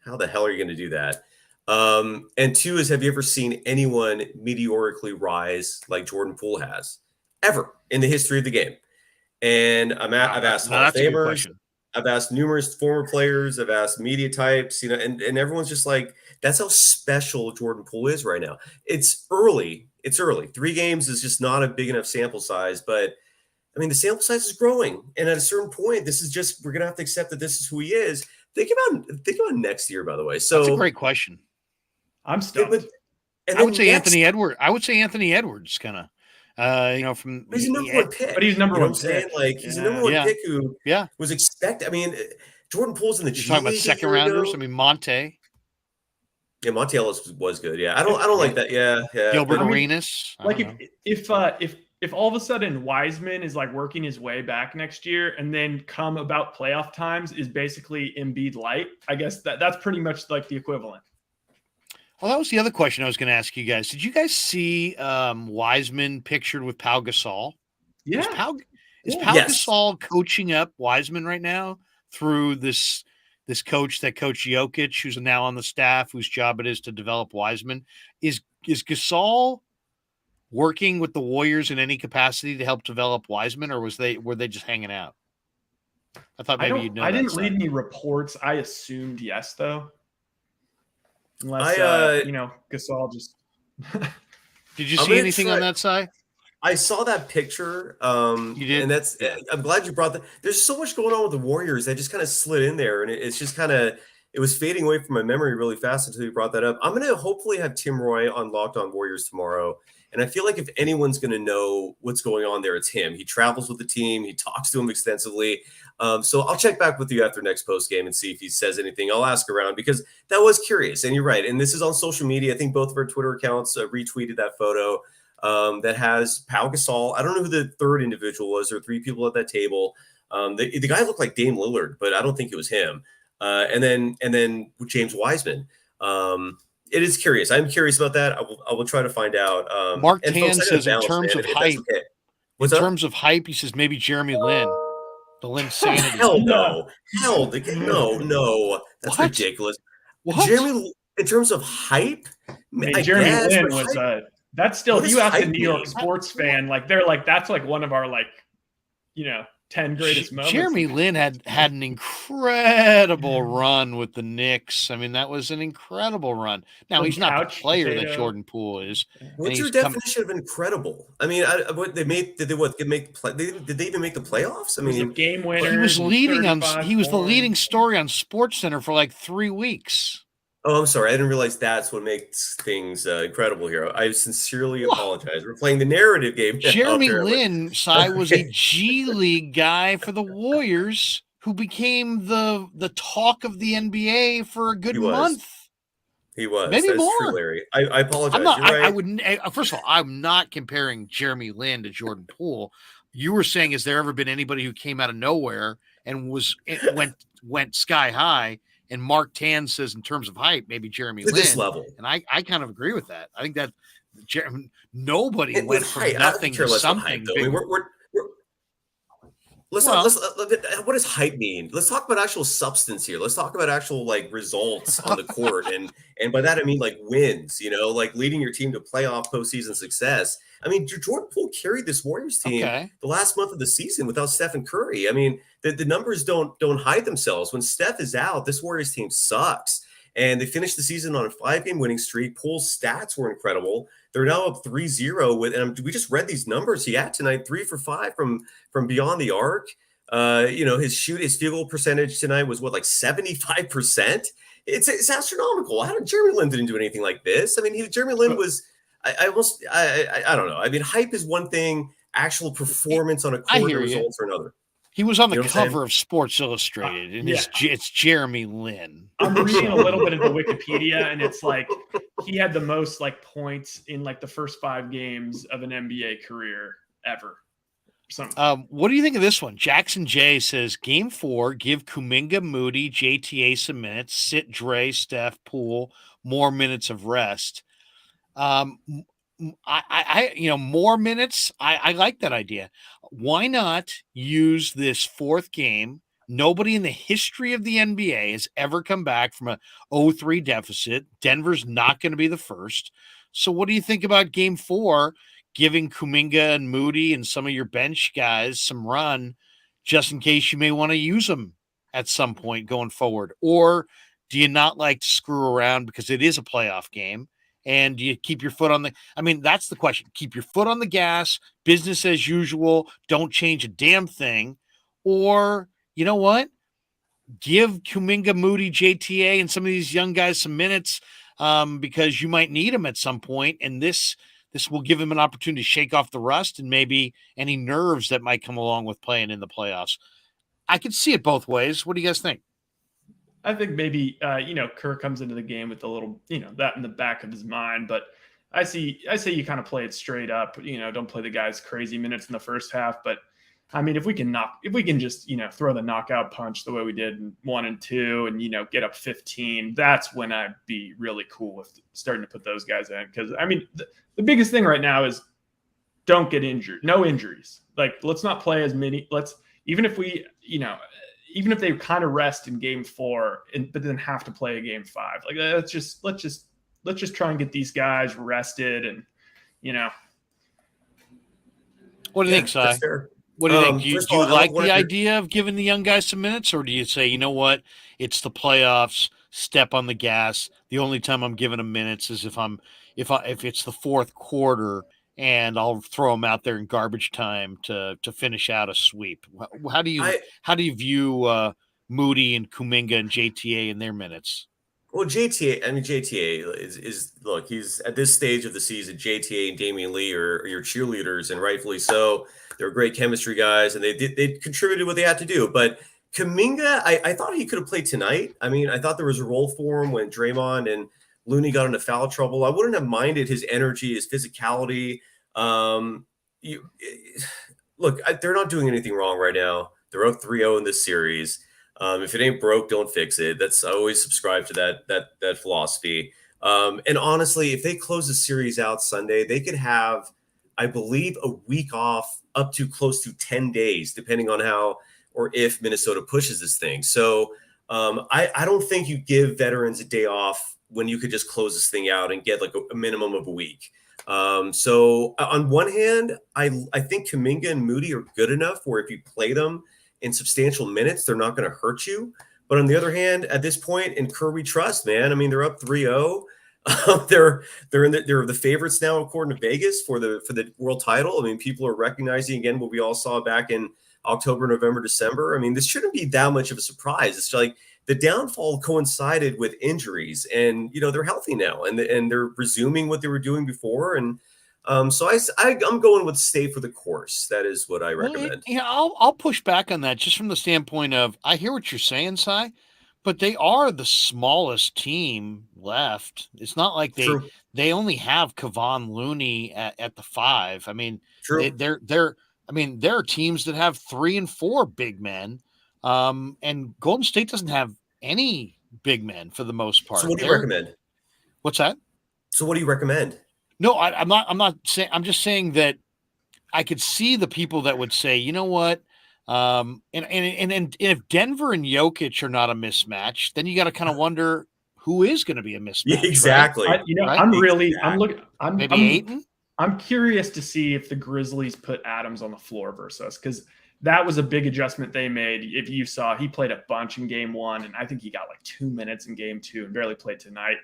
How the hell are you going to do that? And two is, have you ever seen anyone meteorically rise like Jordan Poole has ever in the history of the game? And I've asked Hall of Famers, I've asked numerous former players, I've asked media types, and everyone's just like, that's how special Jordan Poole is right now. It's early. 3 games is just not a big enough sample size, but I mean, the sample size is growing. And at a certain point, we're going to have to accept that this is who he is. Think about next year, by the way. So that's a great question. I'm stumped. I would say Anthony Edwards. I would say Anthony Edwards, kind of. He's a number one pick. But he's number one pick. Like, he's a number one pick who was expected. I mean, Jordan Poole's in the G League. Talking about second rounders. I mean, Monte. Yeah, Monte Ellis was good. Yeah, I don't like that. Yeah. Gilbert Arenas. Like if all of a sudden Wiseman is like working his way back next year, and then come about playoff times is basically Embiid light, I guess that's pretty much like the equivalent. Well, that was the other question I was going to ask you guys. Did you guys see Wiseman pictured with Pau Gasol? Yeah. Is Pau Gasol coaching up Wiseman right now through this coach that coached Jokic, who's now on the staff, whose job it is to develop Wiseman? Is Gasol working with the Warriors in any capacity to help develop Wiseman, or were they just hanging out? I thought maybe you'd know. I didn't read any reports. I assumed yes, though. Unless Gasol just. Did you see anything on that side? I saw that picture. You did, and I'm glad you brought that. There's so much going on with the Warriors that just kind of slid in there, and it's just kind of it was fading away from my memory really fast until you brought that up. I'm going to hopefully have Tim Roy on Locked On Warriors tomorrow, and I feel like if anyone's going to know what's going on there, it's him. He travels with the team. He talks to them extensively. So I'll check back with you after next post game and see if he says anything. I'll ask around because that was curious. And you're right. And this is on social media. I think both of our Twitter accounts retweeted that photo that has Pau Gasol. I don't know who the third individual was. There were 3 people at that table. The guy looked like Dame Lillard, but I don't think it was him. And then James Wiseman. It is curious. I'm curious about that. I will try to find out. Mark Tan says in terms of hype, terms of hype, he says maybe Jeremy Lin. The Lin sanity. Hell no. No. That's ridiculous. What? Jeremy, in terms of hype, Jeremy Lin was that's still, if you ask a New York sports fan, like they're like, that's like one of our 10 greatest moments. Jeremy Lin had an incredible run with the Knicks. I mean, that was an incredible run. Now, he's not the player that Jordan Poole is. What's your definition of incredible? I mean, did they even make the playoffs? I mean, game winner. He was he was the leading story on SportsCenter for like 3 weeks. Oh, I'm sorry. I didn't realize that's what makes things incredible here. I sincerely apologize. We're playing the narrative game. Jeremy Lin, was a G League guy for the Warriors who became the talk of the NBA for a good month. He was. Maybe That's more. True, Larry. I apologize. I'm not, You're right. I wouldn't. First of all, I'm not comparing Jeremy Lin to Jordan Poole. You were saying, has there ever been anybody who came out of nowhere and went sky high? And Mark Tan says, in terms of hype, maybe Jeremy Lin. This level. And I kind of agree with that. I think that nobody went from nothing to something. What does hype mean? Let's talk about actual substance here. Let's talk about actual results on the court. And by that, I mean wins, like leading your team to playoff postseason success. I mean, Jordan Poole carried this Warriors team the last month of the season without Stephen Curry. I mean, the numbers don't hide themselves. When Steph is out, this Warriors team sucks. And they finished the season on a 5-game winning streak. Poole's stats were incredible. They're now up 3-0 and we just read these numbers he had tonight, 3 for 5 from beyond the arc. His field goal percentage tonight was 75%. It's astronomical. Jeremy Lin didn't do anything like this? I mean, Jeremy Lin was I don't know. I mean, hype is one thing. Actual performance on a court and results are another. He was on the cover of Sports Illustrated, and it's Jeremy Lin. I'm reading a little bit of the Wikipedia, and it's like he had the most like points in like the first 5 games of an NBA career ever. What do you think of this one? Jackson J says, Game 4, give Kuminga, Moody, JTA some minutes, sit Dre, Steph, Poole, more minutes of rest. More minutes. I like that idea. Why not use this 4th game? Nobody in the history of the NBA has ever come back from a 0-3 deficit. Denver's not going to be the first. So what do you think about Game 4, giving Kuminga and Moody and some of your bench guys some run just in case you may want to use them at some point going forward? Or do you not like to screw around because it is a playoff game? And you keep your foot on the – I mean, that's the question. Keep your foot on the gas, business as usual, don't change a damn thing. Or, you know what? Give Kuminga, Moody, JTA, and some of these young guys some minutes because you might need them at some point, and this will give him an opportunity to shake off the rust and maybe any nerves that might come along with playing in the playoffs. I could see it both ways. What do you guys think? I think maybe, Kerr comes into the game with a little, that in the back of his mind. But I say you kind of play it straight up. Don't play the guys crazy minutes in the first half. But I mean, if we can just, throw the knockout punch the way we did in 1 and 2 and, get up 15, that's when I'd be really cool with starting to put those guys in. Because, I mean, the biggest thing right now is don't get injured. No injuries. Like, let's not play as many. Even if they kind of rest in Game 4, but then have to play a Game 5, like let's just try and get these guys rested, and What do you think, Si? What do you think? Do you like the idea of giving the young guys some minutes, or do you say, you know what, it's the playoffs, step on the gas? The only time I'm giving them minutes is if it's the 4th quarter, and I'll throw them out there in garbage time to finish out a sweep. How do you view Moody and Kuminga and JTA in their minutes? Well, JTA is look, he's at this stage of the season. JTA and Damian Lee are your cheerleaders, and rightfully so. They're great chemistry guys, and they contributed what they had to do. But Kuminga, I thought he could have played tonight. I mean, I thought there was a role for him when Draymond and Looney got into foul trouble. I wouldn't have minded his energy, his physicality. Look, they're not doing anything wrong right now. They're up 3-0 in this series. If it ain't broke, don't fix it. I always subscribe to that philosophy. And honestly, if they close the series out Sunday, they could have, I believe, a week off up to close to 10 days, depending on how or if Minnesota pushes this thing. So I don't think you give veterans a day off when you could just close this thing out and get like a minimum of a week. So on one hand, I think Kuminga and Moody are good enough where if you play them in substantial minutes, they're not going to hurt you. But on the other hand, at this point in Kerr, we trust, man. I mean, they're up 3-0. They're the favorites now, according to Vegas, for the world title. I mean, people are recognizing again what we all saw back in October, November, December. I mean, this shouldn't be that much of a surprise. It's like the downfall coincided with injuries, and they're healthy now, and they're resuming what they were doing before. And so I'm going with stay for the course. That is what I recommend. I'll push back on that just from the standpoint of I hear what you're saying, Si, but they are the smallest team left. It's not like they only have Kevon Looney at the 5. I mean, there are teams that have 3 and 4 big men, and Golden State doesn't have any big men for the most part. So what do you recommend? What's that? So what do you recommend? No, I'm not saying. I'm just saying that I could see the people that would say, you know what, and if Denver and Jokic are not a mismatch, then you got to kind of wonder who is going to be a mismatch. Yeah, exactly. Right? Maybe Ayton. I'm curious to see if the Grizzlies put Adams on the floor versus us, because that was a big adjustment they made. If you saw, he played a bunch in Game 1, and I think he got like 2 minutes in Game 2 and barely played tonight.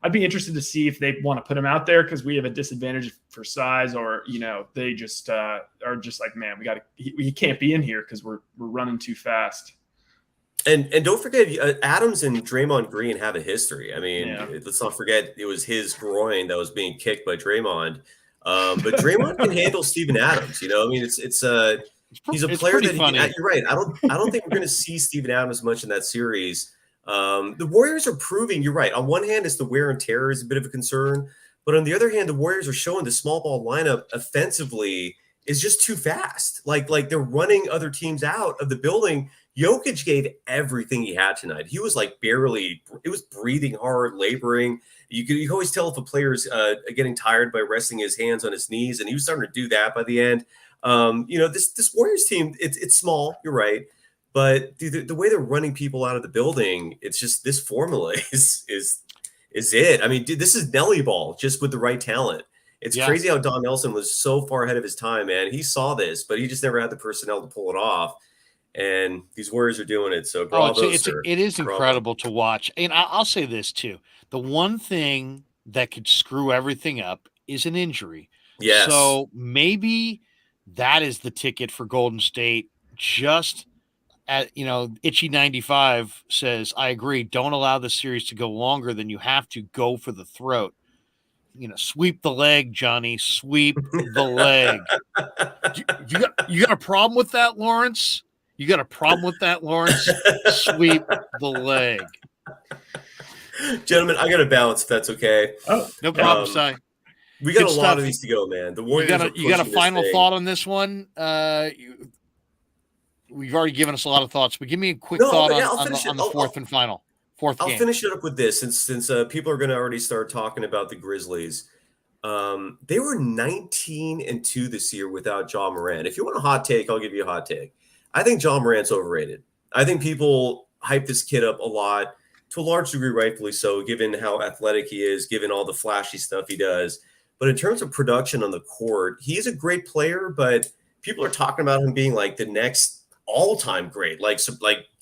I'd be interested to see if they want to put him out there because we have a disadvantage for size, or they just are just like, man, he can't be in here because we're running too fast. And don't forget, Adams and Draymond Green have a history. I mean, let's not forget it was his groin that was being kicked by Draymond. But Draymond can handle Steven Adams. You know, I mean, he's a player that you're right. I don't think we're going to see Steven Adams much in that series. The Warriors are proving you're right. On one hand, it's the wear and tear is a bit of a concern, but on the other hand, the Warriors are showing the small ball lineup offensively is just too fast. Like they're running other teams out of the building. Jokic gave everything he had tonight. He was like it was breathing hard, laboring. You can always tell if a player's getting tired by resting his hands on his knees, and he was starting to do that by the end. This Warriors team, it's small, you're right, but the way they're running people out of the building, it's just this formula is it. I mean, dude, this is Nelly ball just with the right talent. It's crazy how Don Nelson was so far ahead of his time, man. He saw this, but he just never had the personnel to pull it off. And these Warriors are doing it. So it is incredible to watch. And I'll say this too. The one thing that could screw everything up is an injury. Yes. So maybe that is the ticket for Golden State. Just at, Itchy 95 says, I agree. Don't allow the series to go longer than you have to. Go for the throat. Sweep the leg, Johnny. Sweep the leg. You got a problem with that, Lawrence? You got a problem with that, Lawrence? Sweep the leg. Gentlemen, I got to bounce if that's okay. Oh, no problem, Si. We got a lot of these to go, man. The Warriors you got a final thought on this one? We've already given us a lot of thoughts, but give me a quick thought on the fourth and final. I'll finish it up with this since people are going to already start talking about the Grizzlies. They were 19-2 this year without Ja Moran. If you want a hot take, I'll give you a hot take. I think Ja Morant's overrated. I think people hype this kid up a lot, to a large degree, rightfully so, given how athletic he is, given all the flashy stuff he does. But in terms of production on the court, he's a great player, but people are talking about him being like the next all-time great, like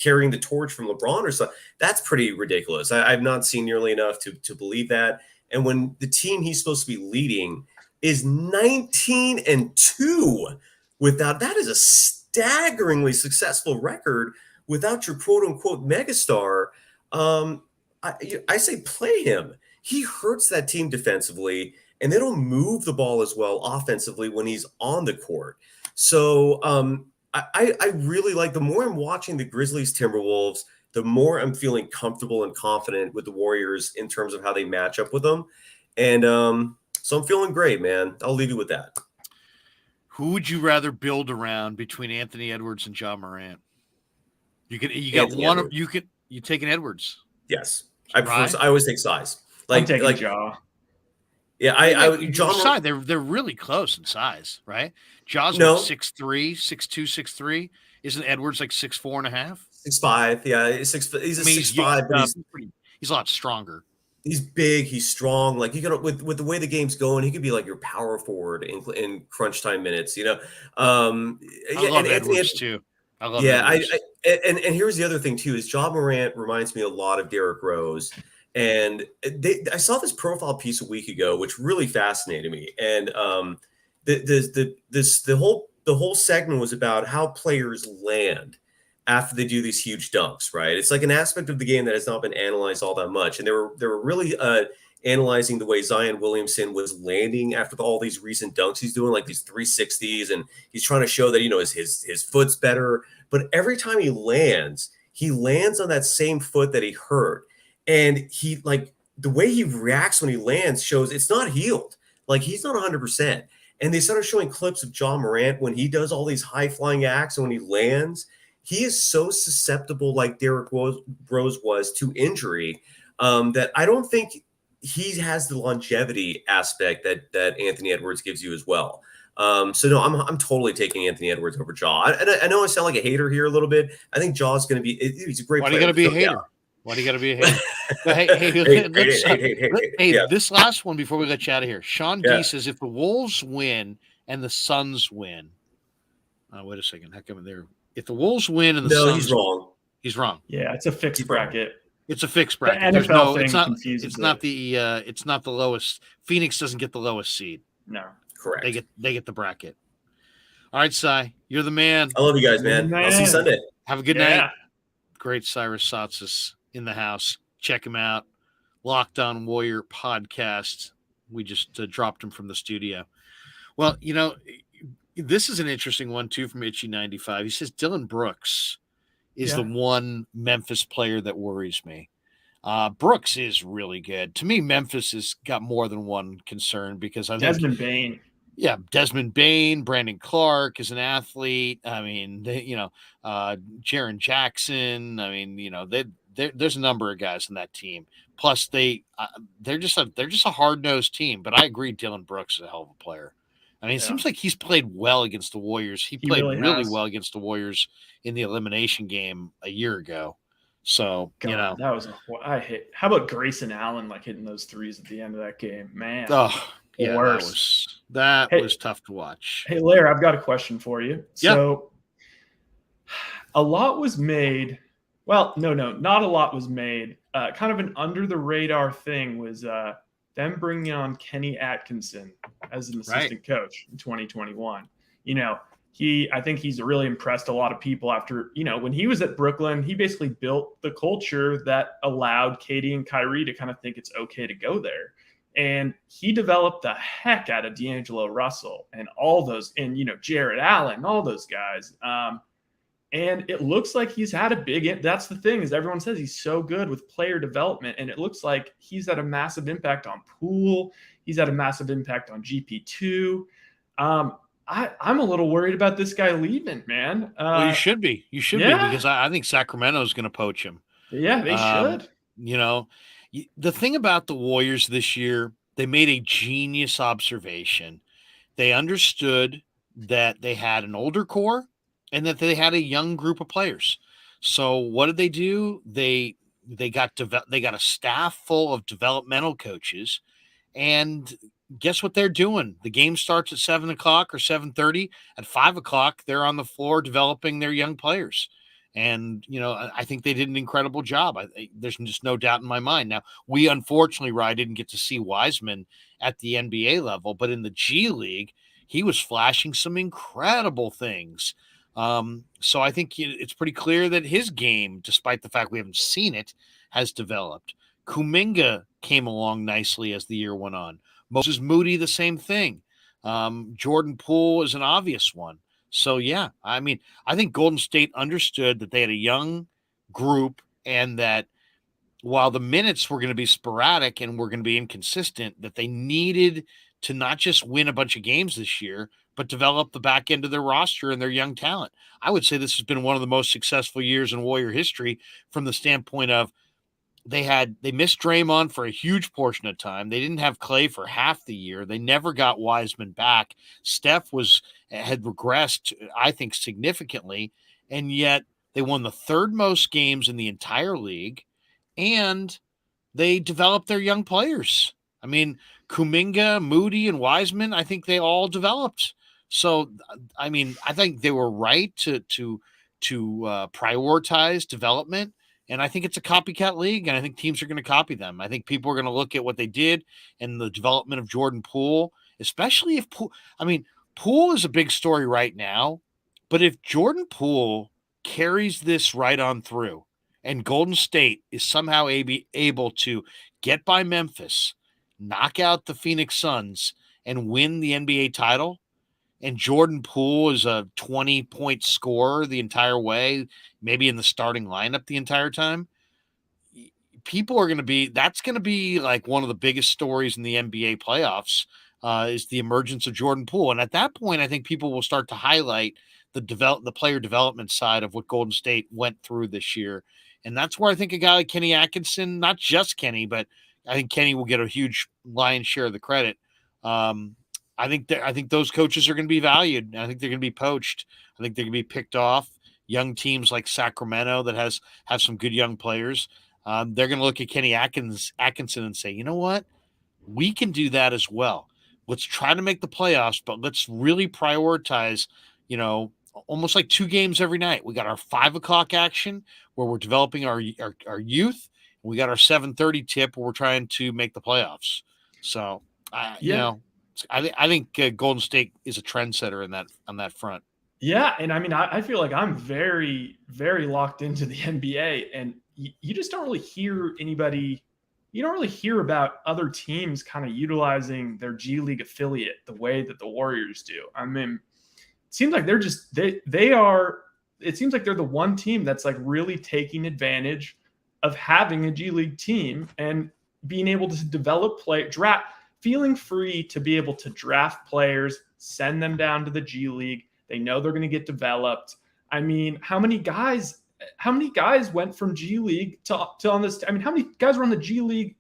carrying the torch from LeBron or something. That's pretty ridiculous. I've not seen nearly enough to believe that. And when the team he's supposed to be leading is 19-2 without, that is a staggeringly successful record without your quote-unquote megastar. I say play him. He hurts that team defensively, and they don't move the ball as well offensively when he's on the court. So I really like, the more I'm watching the Grizzlies Timberwolves, the more I'm feeling comfortable and confident with the Warriors in terms of how they match up with them. And so I'm feeling great, man. I'll leave you with that. Who would you rather build around between Anthony Edwards and Ja Morant? You taking Edwards? Yes. I always take size. I'm taking Ja. Yeah, John. They're really close in size, right? Ja's 6'3", 6'2", 6'3". Isn't Edwards like 6'4.5"? 6'5". Yeah, he's a 6'5", but he's a lot stronger. He's big. He's strong. Like, you got with the way the game's going, he could be like your power forward in crunch time minutes. I love Edwards too. I love Edwards. And here's the other thing too is Ja Morant reminds me a lot of Derrick Rose. And I saw this profile piece a week ago, which really fascinated me. And the whole segment was about how players land after they do these huge dunks, right? It's like an aspect of the game that has not been analyzed all that much. And they were really analyzing the way Zion Williamson was landing after all these recent dunks he's doing, like these 360s, and he's trying to show that his foot's better. But every time he lands on that same foot that he hurt. And he, like, the way he reacts when he lands shows it's not healed. Like, he's not 100%. And they started showing clips of Ja Morant when he does all these high-flying acts, and when he lands, he is so susceptible, like Derrick Rose was, to injury, that I don't think he has the longevity aspect that Anthony Edwards gives you as well. So no, I'm totally taking Anthony Edwards over Ja. I know I sound like a hater here a little bit. I think Ja's going to be. He's a great player. Why do you got to be a hater? Why do you got to be a hater? This last one before we let you out of here. Sean D says, if the Wolves win and the Suns win, wait a second. How come they're? If the Wolves win and the Suns, he's wrong. He's wrong. Yeah, it's a fixed bracket. It's a fixed bracket. The NFL thing confuses it. It's not the lowest. Phoenix doesn't get the lowest seed. No, correct. They get the bracket. All right, Si, you're the man. I love you guys, man. I'll see you Sunday. Have a good night. great Cyrus Saatsaz in the house. Check him out. Locked On Warrior podcast. We just dropped him from the studio. Well, this is an interesting one too from Itchy 95. He says Dylan Brooks is the one Memphis player that worries me. Brooks is really good. To me, Memphis has got more than one concern because I think Desmond Bane. Yeah, Desmond Bane, Brandon Clark is an athlete. I mean, Jaren Jackson. I mean, there's a number of guys in that team. Plus, they're just a hard nosed team. But I agree, Dylan Brooks is a hell of a player. I mean, it seems like he's played well against the Warriors. He played really well against the Warriors in the elimination game a year ago. So that was I hate. How about Grayson Allen hitting those threes at the end of that game, man? Oh. Yeah, that was tough to watch. Hey, Lair, I've got a question for you. So a lot was made. Well, no, not a lot was made. Kind of an under the radar thing was them bringing on Kenny Atkinson as an assistant coach in 2021. I think he's really impressed a lot of people after, when he was at Brooklyn, he basically built the culture that allowed Katie and Kyrie to kind of think it's okay to go there. And he developed the heck out of D'Angelo Russell and all those, and, Jared Allen, all those guys. And it looks like he's had a big, that's the thing is everyone says he's so good with player development. And it looks like he's had a massive impact on Poole. He's had a massive impact on GP2. I'm a little worried about this guy leaving, man. Well, you should be. You should be because I think Sacramento is going to poach him. Yeah, they should. The thing about the Warriors this year, they made a genius observation. They understood that they had an older core and that they had a young group of players. So what did they do? They got a staff full of developmental coaches, and guess what they're doing? The game starts at 7:00 or 7:30. At 5:00, they're on the floor developing their young players. And, I think they did an incredible job. There's just no doubt in my mind. Now, we unfortunately, Rye, didn't get to see Wiseman at the NBA level, but in the G League, he was flashing some incredible things. So I think it's pretty clear that his game, despite the fact we haven't seen it, has developed. Kuminga came along nicely as the year went on. Moses Moody, the same thing. Jordan Poole is an obvious one. So, I mean, I think Golden State understood that they had a young group and that while the minutes were going to be sporadic and were going to be inconsistent, that they needed to not just win a bunch of games this year, but develop the back end of their roster and their young talent. I would say this has been one of the most successful years in Warrior history from the standpoint of they missed Draymond for a huge portion of time. They didn't have Clay for half the year. They never got Wiseman back. Steph had regressed, I think, significantly, and yet they won the third most games in the entire league, and they developed their young players. I mean, Kuminga, Moody, and Wiseman, I think they all developed. So, I mean, I think they were right to prioritize development. And I think it's a copycat league, and I think teams are going to copy them. I think people are going to look at what they did and the development of Jordan Poole, especially if Poole is a big story right now. But if Jordan Poole carries this right on through and Golden State is somehow able to get by Memphis, knock out the Phoenix Suns, and win the NBA title, and Jordan Poole is a 20-point scorer the entire way, maybe in the starting lineup the entire time, that's going to be like one of the biggest stories in the NBA playoffs is the emergence of Jordan Poole. And at that point, I think people will start to highlight the player development side of what Golden State went through this year. And that's where I think a guy like Kenny Atkinson, not just Kenny, but I think Kenny will get a huge lion's share of the credit. I think those coaches are going to be valued. I think they're going to be poached. I think they're going to be picked off. Young teams like Sacramento that have some good young players. They're going to look at Kenny Atkinson and say, you know what? We can do that as well. Let's try to make the playoffs, but let's really prioritize, almost like 2 games every night. We got our 5:00 action where we're developing our youth. And we got our 7:30 tip where we're trying to make the playoffs. So, I think Golden State is a trendsetter on that front. Yeah, and I mean, I feel like I'm very, very locked into the NBA, and you just don't really hear anybody. You don't really hear about other teams kind of utilizing their G League affiliate the way that the Warriors do. I mean, it seems like they're just they are. It seems like they're the one team that's like really taking advantage of having a G League team and being able to develop draft, feeling free to be able to draft players, send them down to the G League. They know they're going to get developed. I mean, how many guys went from G League to on this? I mean, how many guys were on the G League,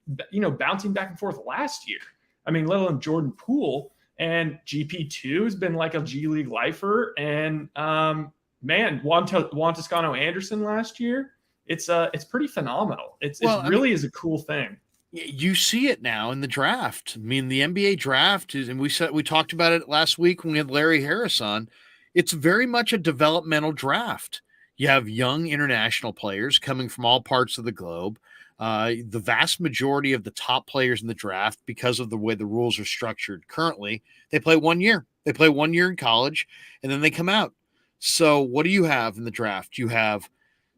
bouncing back and forth last year? I mean, let alone Jordan Poole. And GP2 has been like a G League lifer. And man, Juan Toscano Anderson last year, it's pretty phenomenal. It really is a cool thing. You see it now in the draft. I mean, the NBA draft is, and we talked about it last week when we had Larry Harris on. It's very much a developmental draft. You have young international players coming from all parts of the globe. The vast majority of the top players in the draft, because of the way the rules are structured currently, they play 1 year. They play 1 year in college, and then they come out. So what do you have in the draft? You have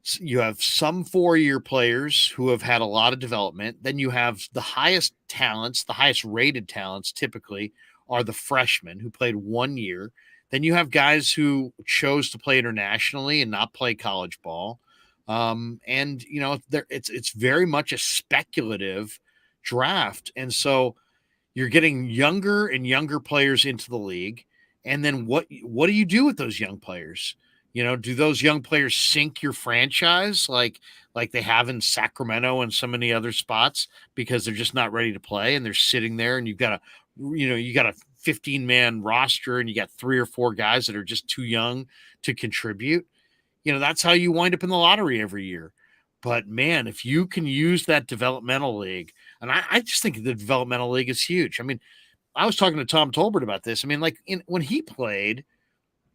some 4-year players who have had a lot of development. Then you have the highest talents, the highest rated talents typically are the freshmen who played 1 year. Then you have guys who chose to play internationally and not play college ball. It's very much a speculative draft. And so you're getting younger and younger players into the league. And then what do you do with those young players? Do those young players sink your franchise like they have in Sacramento and so many other spots because they're just not ready to play and they're sitting there and you got a 15-man roster and you got 3 or 4 guys that are just too young to contribute? That's how you wind up in the lottery every year. But man, if you can use that developmental league, and I just think the developmental league is huge. I mean, I was talking to Tom Tolbert about this. I mean, when he played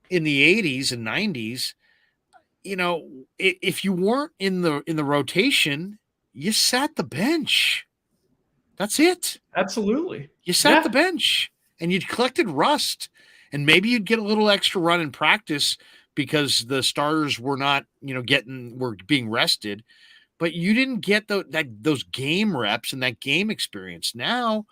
in the 80s and 90s, if you weren't in the rotation, you sat the bench. That's it. Absolutely. You sat the bench and you'd collected rust, and maybe you'd get a little extra run in practice because the starters were not, were being rested, but you didn't get those game reps and that game experience. Now,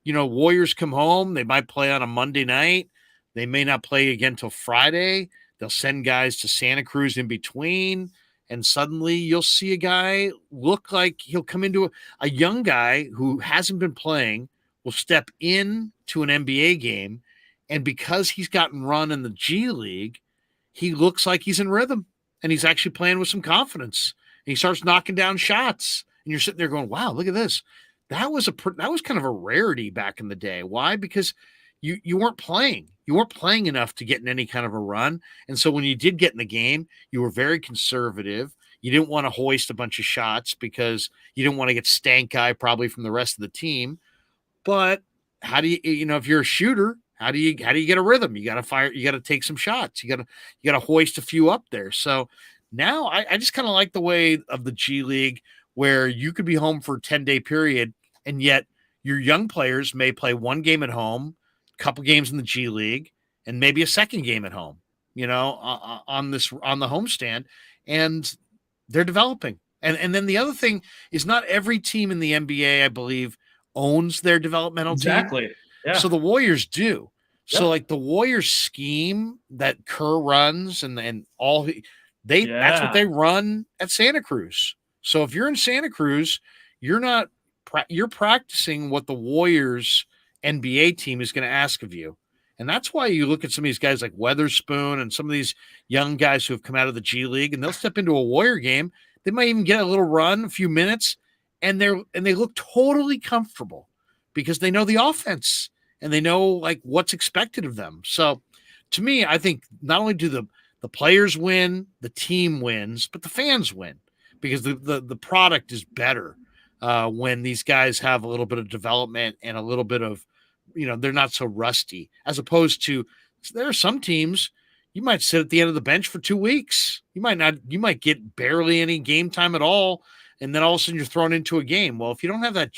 Warriors come home, they might play on a Monday night. They may not play again till Friday. They'll send guys to Santa Cruz in between, and suddenly you'll see a guy look like he'll come into a young guy who hasn't been playing will step into an NBA game, and because he's gotten run in the G League, he looks like he's in rhythm, and he's actually playing with some confidence, and he starts knocking down shots, and you're sitting there going, wow, look at this. That was kind of a rarity back in the day. Why? Because you weren't playing. You weren't playing enough to get in any kind of a run. And so when you did get in the game, you were very conservative. You didn't want to hoist a bunch of shots because you didn't want to get stank eye probably from the rest of the team. But how do you, if you're a shooter, how do you get a rhythm? You got to fire, you got to take some shots. You got to hoist a few up there. So now I just kind of like the way of the G League where you could be home for a 10-day period, and yet your young players may play 1 game at home, a couple games in the G League, and maybe a second game at home, on the homestand, and they're developing. And then the other thing is not every team in the NBA, I believe, owns their developmental team. Exactly. Yeah. So the Warriors do. Yeah. So like the Warriors scheme that Kerr runs and all that's what they run at Santa Cruz. So if you're in Santa Cruz, you're practicing what the Warriors NBA team is going to ask of you. And that's why you look at some of these guys like Weatherspoon and some of these young guys who have come out of the G League, and they'll step into a Warrior game. They might even get a little run, a few minutes, and they look totally comfortable because they know the offense and they know like what's expected of them. So to me, I think not only do the players win, the team wins, but the fans win because the product is better when these guys have a little bit of development and a little bit of, they're not so rusty, as opposed to there are some teams you might sit at the end of the bench for 2 weeks. You might get barely any game time at all. And then all of a sudden you're thrown into a game. Well, if you don't have that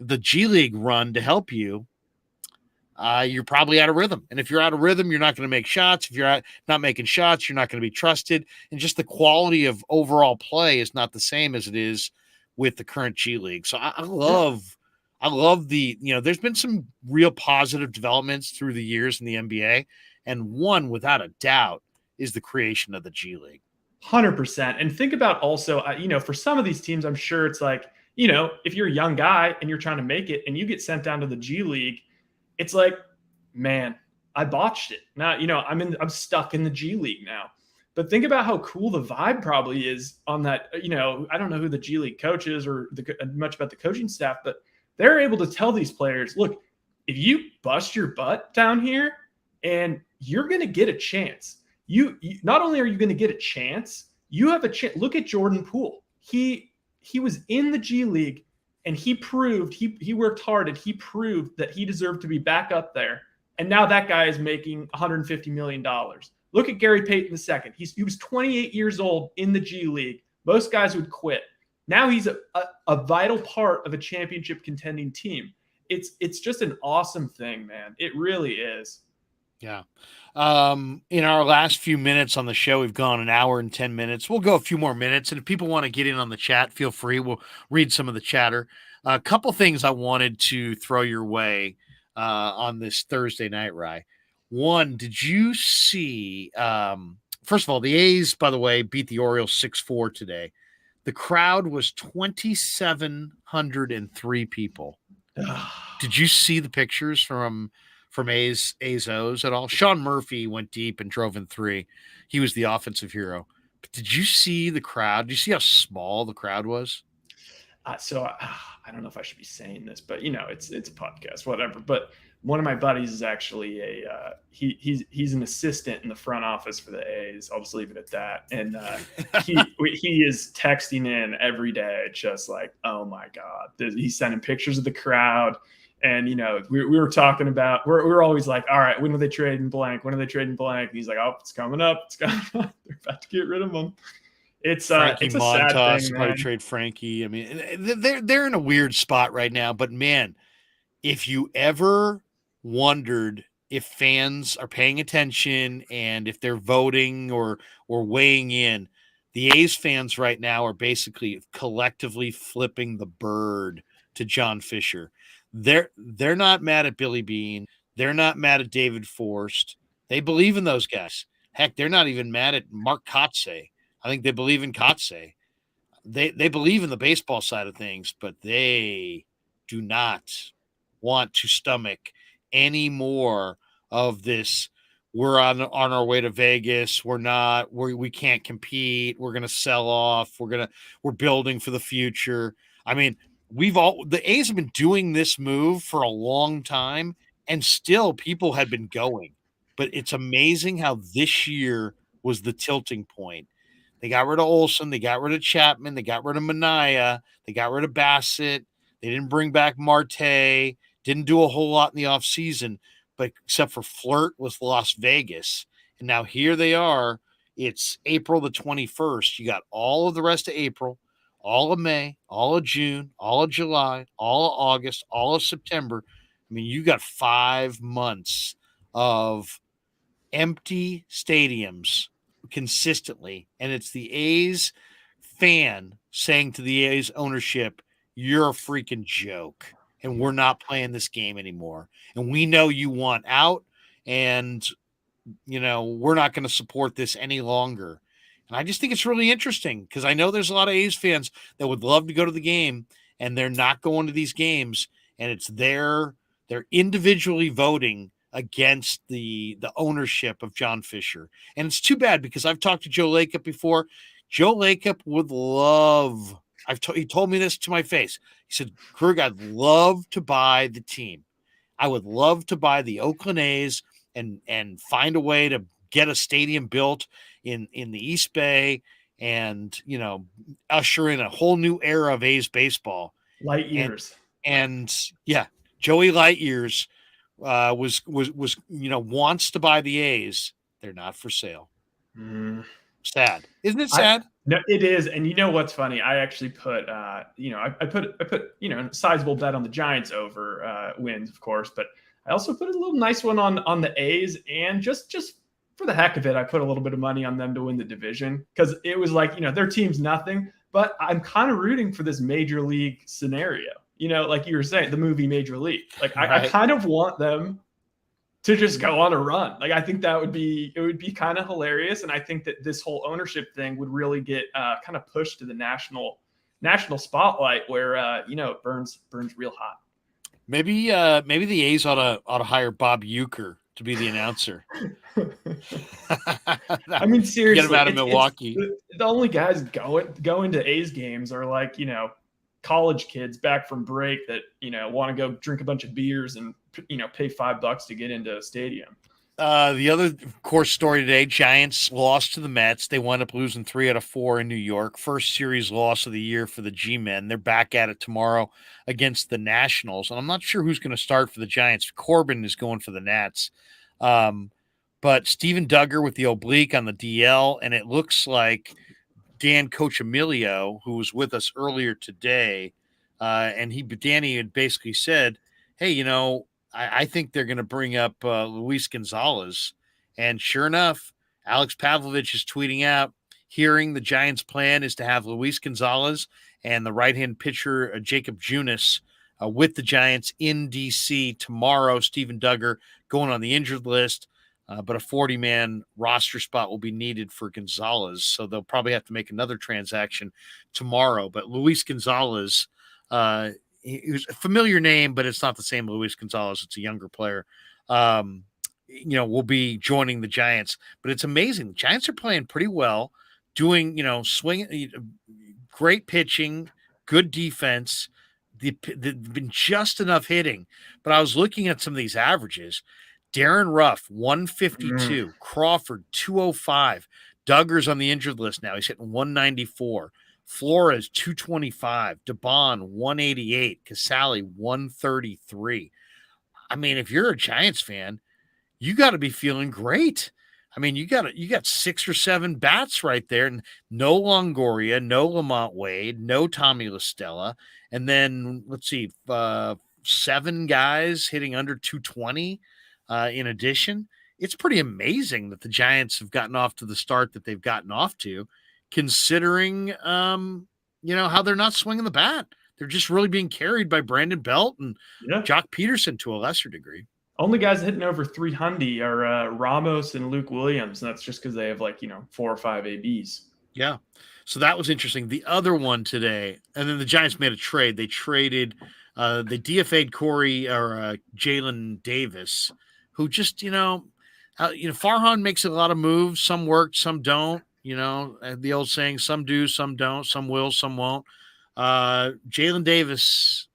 the G League run to help you, you're probably out of rhythm. And if you're out of rhythm, you're not going to make shots. If you're not making shots, you're not going to be trusted. And just the quality of overall play is not the same as it is with the current G League. So I love the, there's been some real positive developments through the years in the NBA. And one, without a doubt, is the creation of the G League. 100%. And think about also, for some of these teams, I'm sure it's like, if you're a young guy and you're trying to make it and you get sent down to the G League, it's like, man, I botched it. Now, I'm stuck in the G League now. But think about how cool the vibe probably is on that. I don't know who the G League coach is or much about the coaching staff, but they're able to tell these players, look, if you bust your butt down here and you're going to get a chance. You not only are you going to get a chance, you have a chance. Look at Jordan Poole. He was in the G League and he proved he worked hard and he proved that he deserved to be back up there. And now that guy is making $150 million. Look at Gary Payton II. He was 28 years old in the G League. Most guys would quit. Now he's a vital part of a championship contending team. It's just an awesome thing, man. It really is. Yeah. In our last few minutes on the show, we've gone an hour and 10 minutes. We'll go a few more minutes. And if people want to get in on the chat, feel free. We'll read some of the chatter. A couple things I wanted to throw your way on this Thursday night, Rye. One, did you see, first of all, the A's, by the way, beat the Orioles 6-4 today. The crowd was 2,703 people. Did you see the pictures from A's O's at all? Sean Murphy went deep and drove in 3. He was the offensive hero. But did you see the crowd? Did you see how small the crowd was? So I don't know if I should be saying this, but it's a podcast, whatever. But one of my buddies is actually he's an assistant in the front office for the A's. I'll just leave it at that. And he is texting in every day, just like, oh my God, he's sending pictures of the crowd. And, we were talking about, we're always like, all right, when are they trading blank? When are they trading blank? And he's like, oh, it's coming up. It's coming up. They're about to get rid of them. It's a sad thing, probably trade Frankie. I mean, they're in a weird spot right now. But, man, if you ever wondered if fans are paying attention and if they're voting or weighing in, the A's fans right now are basically collectively flipping the bird to John Fisher. They're not mad at Billy Beane. They're not mad at David Forst. They believe in those guys. Heck, they're not even mad at Mark Kotsay. I think they believe in Kotsay. They believe in the baseball side of things, but they do not want to stomach any more of this. We're on our way to Vegas. We can't compete. We're going to sell off. We're building for the future. I mean, the A's have been doing this move for a long time, and still people had been going. But it's amazing how this year was the tilting point. They got rid of Olsen, they got rid of Chapman, they got rid of Minaya, they got rid of Bassett, they didn't bring back Marte, didn't do a whole lot in the offseason, but except for flirt with Las Vegas. And now here they are. It's April the 21st. You got all of the rest of April, all of May, all of June, all of July, all of August, all of September. I mean, you got 5 months of empty stadiums consistently, and it's the A's fan saying to the A's ownership, you're a freaking joke, and we're not playing this game anymore. And we know you want out, and, we're not going to support this any longer. And I just think it's really interesting because I know there's a lot of A's fans that would love to go to the game, and they're not going to these games, and it's they're individually voting against the ownership of John Fisher. And it's too bad because I've talked to Joe Lacob before. Joe Lacob would love, he told me this to my face. He said, Krueg, I'd love to buy the team. I would love to buy the Oakland A's and find a way to get a stadium built in the East Bay and, usher in a whole new era of A's baseball. Light years. And yeah, Joey Light years was wants to buy the A's. They're not for sale. Sad, isn't it sad? No, it is. And you know what's funny? I actually put I put a sizable bet on the Giants over wins, of course, but I also put a little nice one on the A's, and just for the heck of it, I put a little bit of money on them to win the division because it was like, their team's nothing, but I'm kind of rooting for this major league scenario. Like you were saying, the movie Major League. Like I kind of want them to just go on a run. Like I think it would be kind of hilarious, and I think that this whole ownership thing would really get kind of pushed to the national spotlight where it burns real hot. Maybe the A's ought to hire Bob Uecker to be the announcer. I mean, seriously, get him out of Milwaukee. The only guys going to A's games are like college kids back from break that want to go drink a bunch of beers and pay $5 to get into a stadium. The other, of course, story today, Giants lost to the Mets. They wound up losing 3 out of 4 in New York. First series loss of the year for the G-Men. They're back at it tomorrow against the Nationals. And I'm not sure who's going to start for the Giants. Corbin is going for the Nats. But Steven Duggar with the oblique on the DL, and it looks like Dan Cochemilio, who was with us earlier today, and Danny had basically said, hey, I think they're going to bring up Luis Gonzalez. And sure enough, Alex Pavlovich is tweeting out, hearing the Giants' plan is to have Luis Gonzalez and the right-hand pitcher Jacob Junis with the Giants in D.C. tomorrow. Steven Duggar going on the injured list, but a 40-man roster spot will be needed for Gonzalez. So they'll probably have to make another transaction tomorrow. But Luis Gonzalez, he was a familiar name, but it's not the same Luis Gonzalez. It's a younger player. Will be joining the Giants. But it's amazing. The Giants are playing pretty well, doing, swinging, great pitching, good defense. They've been just enough hitting. But I was looking at some of these averages. Darren Ruff, 152. Crawford, 205. Duggar's on the injured list now. He's hitting 194. Flores, 225. DeBon, 188. Casale, 133. I mean, if you're a Giants fan, you got to be feeling great. I mean, you got 6 or 7 bats right there, and no Longoria, no Lamont Wade, no Tommy LaStella, and then let's see, 7 guys hitting under 220. In addition, it's pretty amazing that the Giants have gotten off to the start that they've gotten off to, considering, how they're not swinging the bat. They're just really being carried by Brandon Belt and Jock Peterson to a lesser degree. Only guys hitting over 300 are Ramos and Luke Williams. And that's just because they have 4 or 5 ABs. Yeah. So that was interesting. The other one today, and then the Giants made a trade. They traded, they DFA'd Jalen Davis, who just, Farhan makes a lot of moves. Some work, some don't. The old saying, some do, some don't, some will, some won't. Jalen Davis,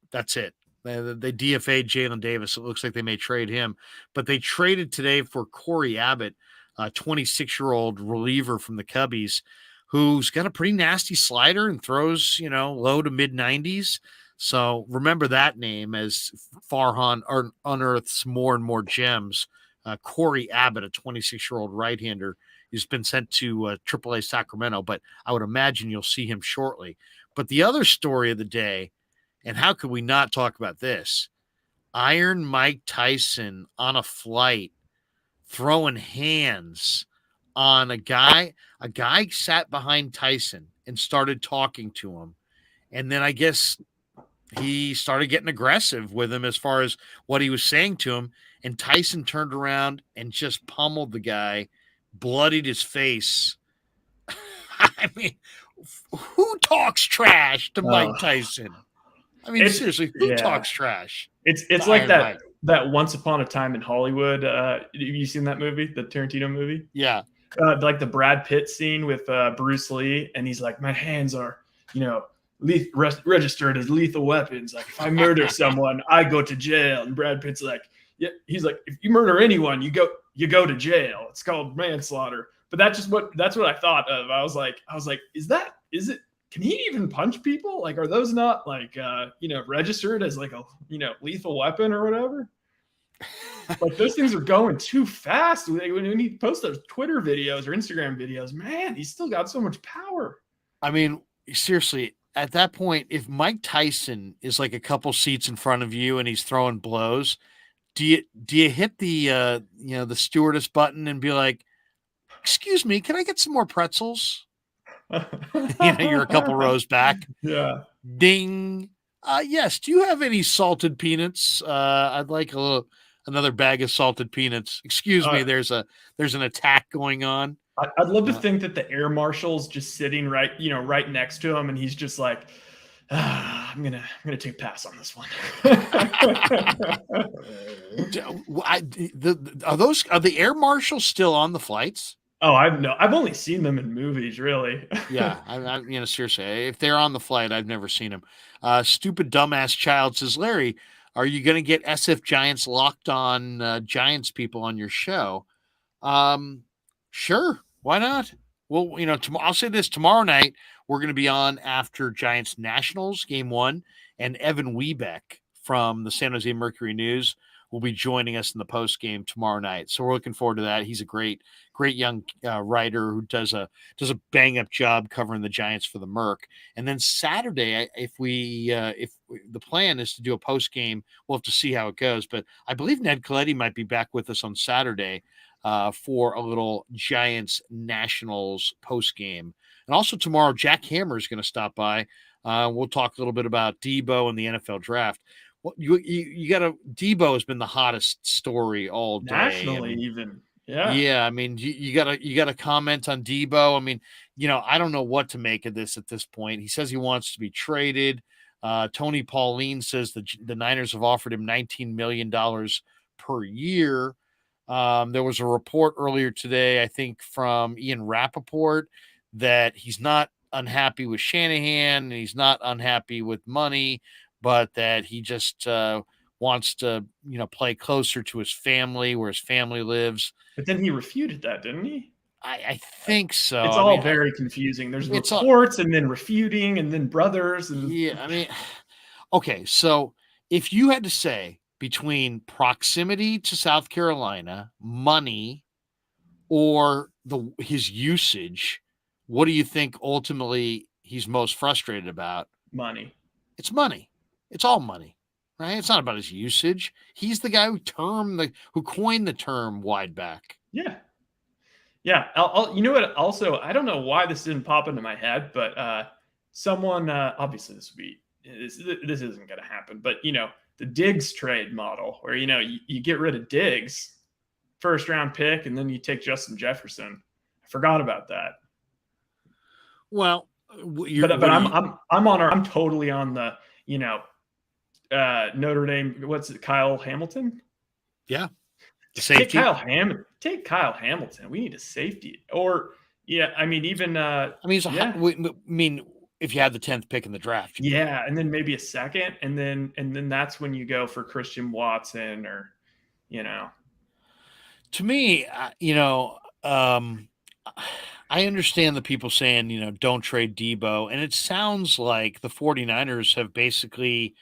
that's it. They DFA'd Jalen Davis. It looks like they may trade him. But they traded today for Corey Abbott, a 26-year-old reliever from the Cubbies, who's got a pretty nasty slider and throws, low to mid-90s. So remember that name as Farhan unearths more and more gems. Corey Abbott, a 26-year-old right-hander, has been sent to AAA Sacramento, but I would imagine you'll see him shortly. But the other story of the day, and how could we not talk about this? Iron Mike Tyson on a flight throwing hands on a guy. A guy sat behind Tyson and started talking to him. And then I guess he started getting aggressive with him as far as what he was saying to him. And Tyson turned around and just pummeled the guy, bloodied his face. I mean, who talks trash to Mike Tyson? I mean, seriously, who talks trash? It's like that Once Upon a Time in Hollywood. Have you seen that movie, the Tarantino movie? Yeah. Like the Brad Pitt scene with Bruce Lee, and he's like, my hands are, registered as lethal weapons. Like if I murder someone, I go to jail. And Brad Pitt's like, yeah, he's like, if you murder anyone, you go to jail. It's called manslaughter. But that's what I thought of. I was like, is it? Can he even punch people? Like, are those not registered as like a lethal weapon or whatever? Like those things are going too fast. When he posts those Twitter videos or Instagram videos, man, he's still got so much power. I mean, seriously, at that point, if Mike Tyson is like a couple seats in front of you and he's throwing blows, Do you hit the the stewardess button and be like, "Excuse me, can I get some more pretzels?" You're a couple rows back. Yeah. Ding. Yes. Do you have any salted peanuts? I'd like another bag of salted peanuts. Excuse me. There's an attack going on. I'd love to think that the air marshal's just sitting right next to him, and he's just like, I'm gonna take a pass on this one. Are the air marshals still on the flights? Oh, I've only seen them in movies, really. Yeah, I seriously, if they're on the flight, I've never seen them. Stupid dumbass child says, Larry, are you going to get SF Giants locked on Giants people on your show? Sure, why not? Well, I'll say this: tomorrow night we're going to be on after Giants Nationals game 1, and Evan Wiebeck from the San Jose Mercury News will be joining us in the post game tomorrow night. So we're looking forward to that. He's a great young writer who does a bang up job covering the Giants for the Merc. And then Saturday, if the plan is to do a post game, we'll have to see how it goes. But I believe Ned Coletti might be back with us on Saturday for a little Giants Nationals post game. And also tomorrow, Jack Hammer is going to stop by. We'll talk a little bit about Debo and the NFL draft. Well, you got to. Debo has been the hottest story all day. Nationally, even. Yeah. Yeah. I mean, you gotta comment on Debo. I mean, I don't know what to make of this at this point. He says he wants to be traded. Tony Pauline says the Niners have offered him $19 million per year. There was a report earlier today, I think, from Ian Rappaport that he's not unhappy with Shanahan and he's not unhappy with money, but that he just wants to, play closer to his family, where his family lives. But then he refuted that, didn't he? I think so. It's all very confusing. There's reports and then refuting and then brothers. And yeah, I mean, okay. So if you had to say between proximity to South Carolina, money, or his usage, what do you think ultimately he's most frustrated about? Money. It's money. It's all money, right? It's not about his usage. He's the guy who coined the term wide back. Yeah. Yeah. You know what? Also, I don't know why this didn't pop into my head, but someone, obviously this isn't going to happen, but the Diggs trade model where, you get rid of Diggs, first round pick, and then you take Justin Jefferson. I forgot about that. Well, I'm totally on the, Notre Dame. What's it? Kyle Hamilton. Yeah. Take Kyle Hamilton. We need a safety or I mean, even, if you had the 10th pick in the draft. Yeah. And then maybe a second. And then that's when you go for Christian Watson or, To me, I understand the people saying, don't trade Debo. And it sounds like the 49ers have basically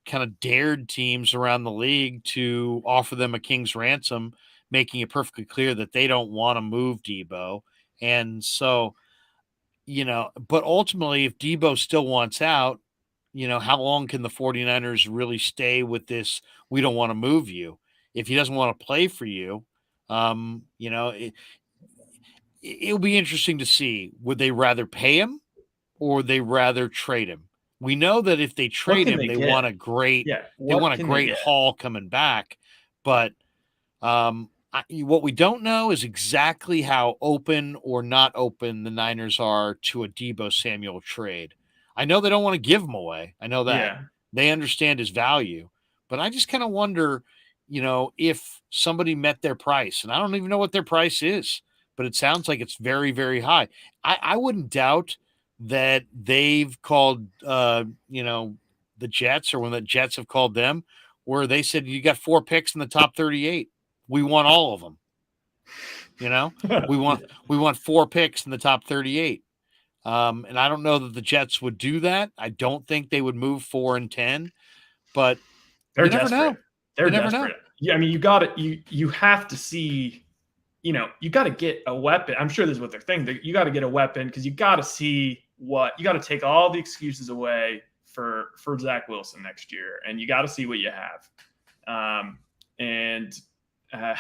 kind of dared teams around the league to offer them a king's ransom, making it perfectly clear that they don't want to move Debo. And so, but ultimately, if Debo still wants out, how long can the 49ers really stay with this? We don't want to move you. If he doesn't want to play for you, it'll be interesting to see. Would they rather pay him or would they rather trade him? We know that if they trade him, they want a great, haul coming back. But what we don't know is exactly how open or not open the Niners are to a Debo Samuel trade. I know they don't want to give him away. I know that they understand his value, but I just kind of wonder, if somebody met their price, and I don't even know what their price is, but it sounds like it's very, very high. I wouldn't doubt that they've called, the Jets, or when the Jets have called them, where they said, you got 4 picks in the top 38. We want all of them. We want 4 picks in the top 38. And I don't know that the Jets would do that. I don't think they would move 4 and 10, but they're desperate. They're desperate. Yeah, I mean, you have to see, you got to get a weapon. I'm sure this is what they're thinking. You got to get a weapon because you got to see you got to take all the excuses away for Zach Wilson next year, and you got to see what you have. And I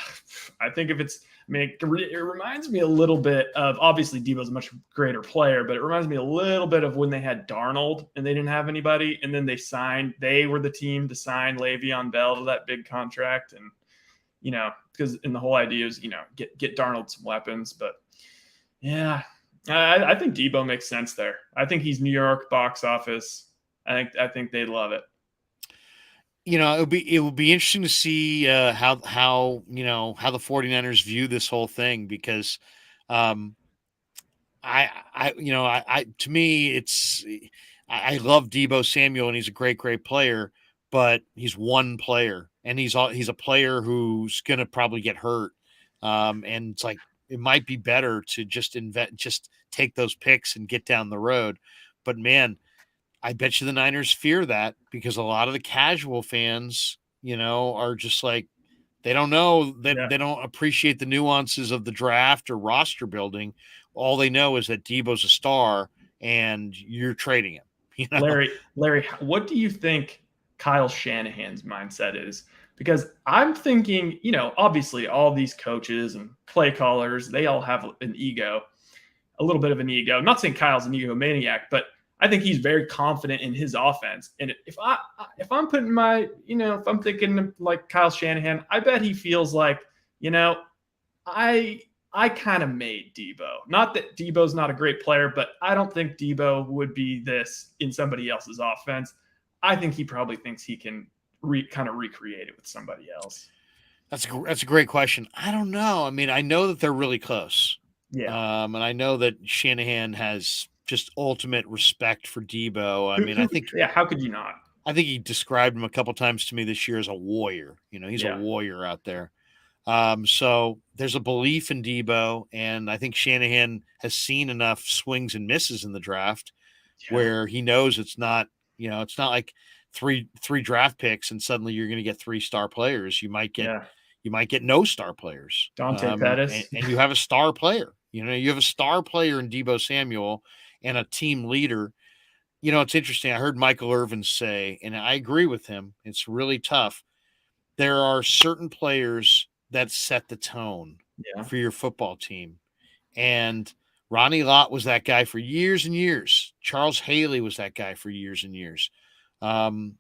think if it's, I mean, it reminds me a little bit of, obviously Debo's a much greater player, but it reminds me a little bit of when they had Darnold and they didn't have anybody, and then they were the team to sign Le'Veon Bell to that big contract. And, because the whole idea is, get Darnold some weapons. But yeah, I think Debo makes sense there. I think he's New York box office. I think they'd love it. It would be interesting to see how the 49ers view this whole thing, because to me, I love Debo Samuel, and he's a great player, but he's one player, and he's a player who's going to probably get hurt. And it's like, it might be better to just take those picks and get down the road. But man, I bet you the Niners fear that, because a lot of the casual fans, are just like, they don't know that they don't appreciate the nuances of the draft or roster building. All they know is that Debo's a star and you're trading him. Larry, what do you think Kyle Shanahan's mindset is? Because I'm thinking, obviously all these coaches and play callers, they all have an ego, a little bit of an ego. I'm not saying Kyle's an egomaniac, but I think he's very confident in his offense. And if I'm putting if I'm thinking like Kyle Shanahan, I bet he feels like, I kind of made Debo. Not that Debo's not a great player, but I don't think Debo would be this in somebody else's offense. I think he probably thinks he can kind of recreate it with somebody else. That's a great question. I don't know. I mean, I know that they're really close. Yeah. And I know that Shanahan has just ultimate respect for Debo. I think, how could you not? I think he described him a couple times to me this year as a warrior. He's a warrior out there. So there's a belief in Debo, and I think Shanahan has seen enough swings and misses in the draft where he knows it's not like three draft picks and suddenly you're going to get 3-star players. You might get no star players. Dante Pettis. And you have a star player. You have a star player in Debo Samuel and a team leader. It's interesting. I heard Michael Irvin say, and I agree with him, it's really tough. There are certain players that set the tone for your football team. And Ronnie Lott was that guy for years and years. Charles Haley was that guy for years and years. Debo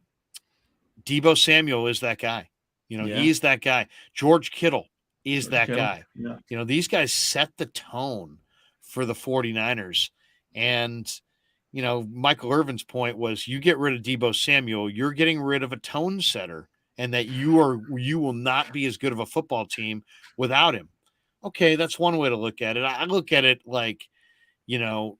Samuel is that guy. He is that guy. George Kittle is that guy. Yeah. These guys set the tone for the 49ers. And, Michael Irvin's point was, you get rid of Debo Samuel, you're getting rid of a tone setter, and that you will not be as good of a football team without him. Okay, that's one way to look at it. I look at it like, the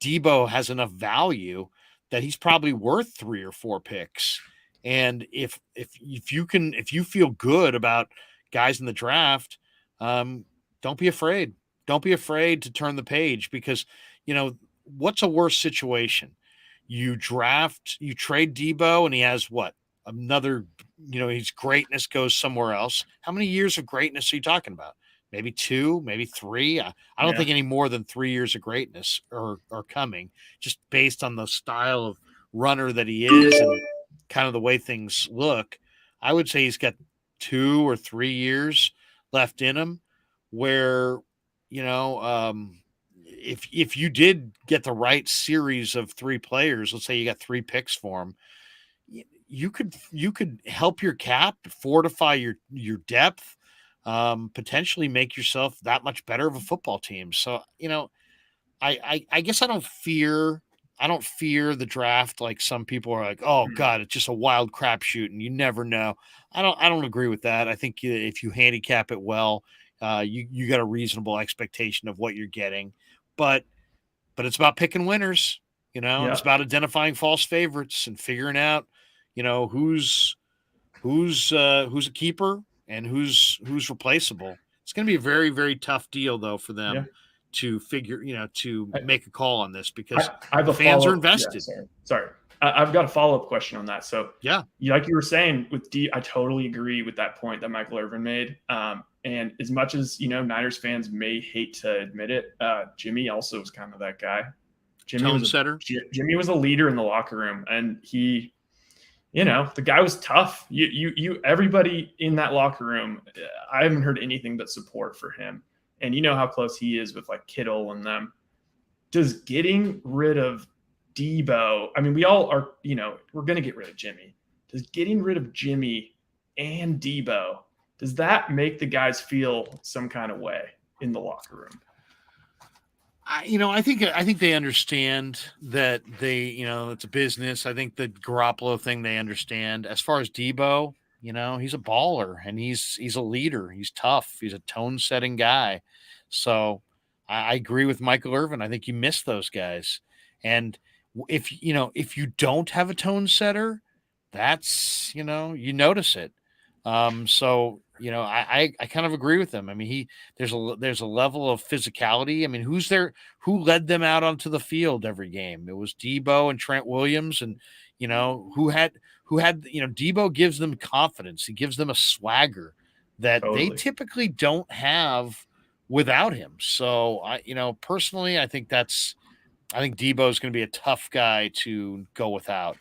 Debo has enough value that he's probably worth 3 or 4 picks. And if you feel good about guys in the draft, don't be afraid. Don't be afraid to turn the page, because, what's a worse situation? You trade Debo and he has another, his greatness goes somewhere else. How many years of greatness are you talking about? Maybe 2, maybe 3. I don't think any more than 3 years of greatness are coming, just based on the style of runner that he is and kind of the way things look. I would say he's got 2 or 3 years left in him where, if you did get the right series of 3 players, let's say you got 3 picks for him, you could help your cap, fortify your depth, potentially make yourself that much better of a football team. So, I guess I don't fear the draft like some people are like, oh God, it's just a wild crapshoot and you never know. I don't agree with that. I think if you handicap it well, you got a reasonable expectation of what you're getting, but it's about picking winners. It's about identifying false favorites and figuring out, who's a keeper and who's replaceable. It's going to be a very, very tough deal though for them to figure, to make a call on this, because fans are invested. Sorry. I've got a follow-up question on that. So like you were saying with I totally agree with that point that Michael Irvin made. And as much as, Niners fans may hate to admit it, Jimmy also was kind of that guy. Jimmy was a leader in the locker room, and he The guy was tough. Everybody in that locker room, I haven't heard anything but support for him. And you know how close he is with like Kittle and them. Does getting rid of Debo, I mean, we all are, we're going to get rid of Jimmy. Does getting rid of Jimmy and Debo, does that make the guys feel some kind of way in the locker room? I think they understand that it's a business. I think the Garoppolo thing they understand. As far as Debo, he's a baller and he's a leader. He's tough. He's a tone-setting guy. So I agree with Michael Irvin. I think you miss those guys. And if you don't have a tone setter, that's you notice it. So I kind of agree with him. I mean, there's a level of physicality. I mean, who led them out onto the field every game? It was Debo and Trent Williams, and who had Debo gives them confidence. He gives them a swagger that they typically don't have without him. So personally, I think Debo is going to be a tough guy to go without.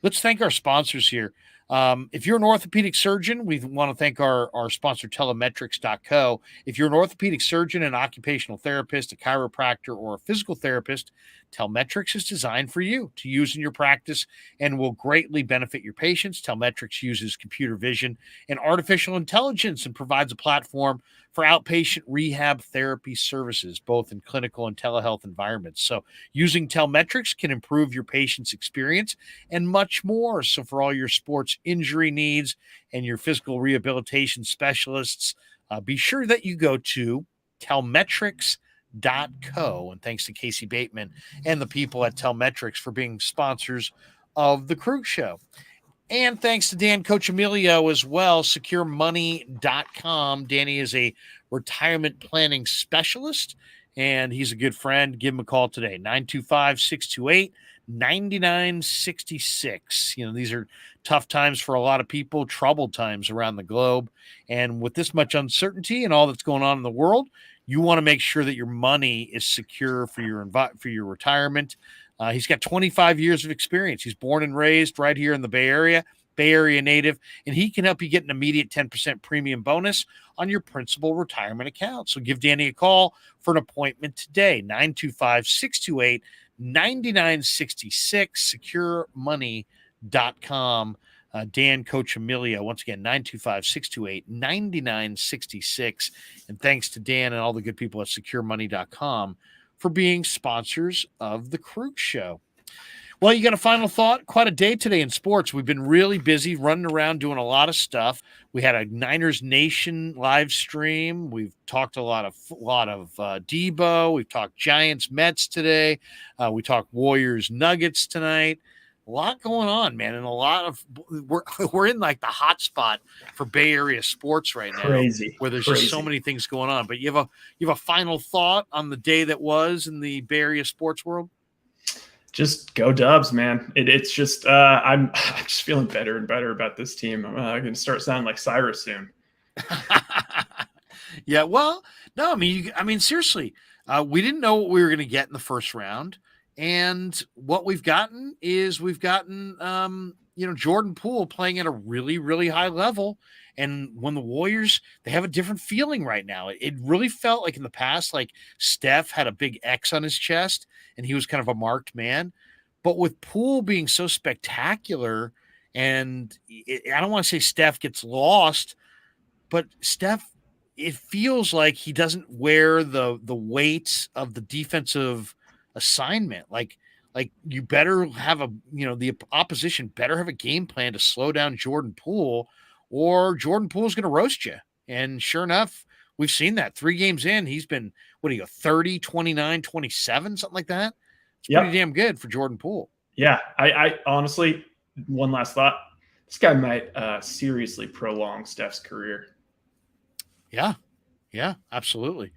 Let's thank our sponsors here. If you're an orthopedic surgeon, we want to thank our sponsor, telemetrics.co. If you're an orthopedic surgeon, an occupational therapist, a chiropractor, or a physical therapist, Telemetrics is designed for you to use in your practice and will greatly benefit your patients. Telemetrics uses computer vision and artificial intelligence and provides a platform for outpatient rehab therapy services, both in clinical and telehealth environments. So using Telemetrics can improve your patient's experience and much more. So for all your sports injury needs and your physical rehabilitation specialists, be sure that you go to Telemetrics.co. And thanks to Casey Bateman and the people at Telemetrics for being sponsors of the Krueg Show. And thanks to Dan Cochimilio as well, securemoney.com. Danny is a retirement planning specialist, and he's a good friend. Give him a call today, 925-628-9966. These are tough times for a lot of people, troubled times around the globe. And with this much uncertainty and all that's going on in the world, you want to make sure that your money is secure for your retirement. He's got 25 years of experience. He's born and raised right here in the Bay Area native, and he can help you get an immediate 10% premium bonus on your principal retirement account. So give Danny a call for an appointment today, 925-628-9966, securemoney.com. Dan Cochimilio, once again, 925-628-9966. And thanks to Dan and all the good people at securemoney.com for being sponsors of the Krueg Show. Well, you got a final thought? Quite a day today in sports. We've been really busy running around doing a lot of stuff. We had a Niners Nation live stream. We've talked a lot of Debo. We've talked Giants Mets today. We talked Warriors Nuggets tonight. A lot going on, man, and we're in like the hot spot for Bay Area sports right now. Crazy, where there's just so many things going on. But you have a final thought on the day that was in the Bay Area sports world? Just go Dubs, man. It's just I'm just feeling better and better about this team. I'm going to start sounding like Cyrus soon. Yeah, well, no, I mean, seriously, we didn't know what we were going to get in the first round. And what we've gotten Jordan Poole playing at a really, really high level. And when the Warriors, they have a different feeling right now. It really felt like in the past, like Steph had a big X on his chest and he was kind of a marked man. But with Poole being so spectacular, and I don't want to say Steph gets lost, but Steph, it feels like he doesn't wear the weight of the defensive assignment. Like you better have the opposition better have a game plan to slow down Jordan Poole, or Jordan Poole's going to roast you. And sure enough, we've seen that 3 games in, he's been, 30, 29, 27, something like that. It's pretty damn good for Jordan Poole. Yeah. I honestly, one last thought, this guy might seriously prolong Steph's career. Yeah, absolutely.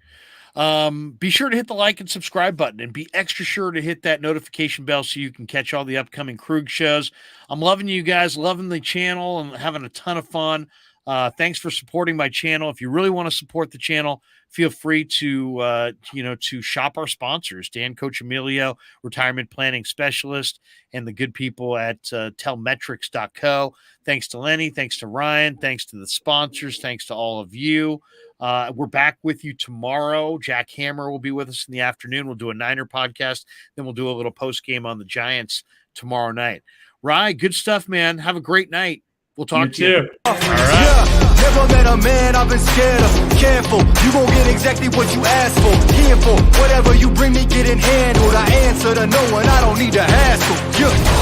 Be sure to hit the like and subscribe button, and be extra sure to hit that notification bell so you can catch all the upcoming Krueg shows. I'm loving you guys, loving the channel, and having a ton of fun. Thanks for supporting my channel. If you really want to support the channel, feel free to to shop our sponsors, Dan Coach Emilio, retirement planning specialist, and the good people at telmetrics.co. Thanks to Lenny, thanks to Ryan, thanks to the sponsors, thanks to all of you. We're back with you tomorrow. Jack Hammer will be with us in the afternoon. We'll do a Niner podcast. Then we'll do a little post game on the Giants tomorrow night. Ryan, good stuff, man. Have a great night. We'll talk to you. All right. Yeah, never met a man I've been scared of. Careful, you gon' get exactly what you asked for. Here for whatever you bring me, getting handled. I answer to no one, I don't need to hassle. Yeah.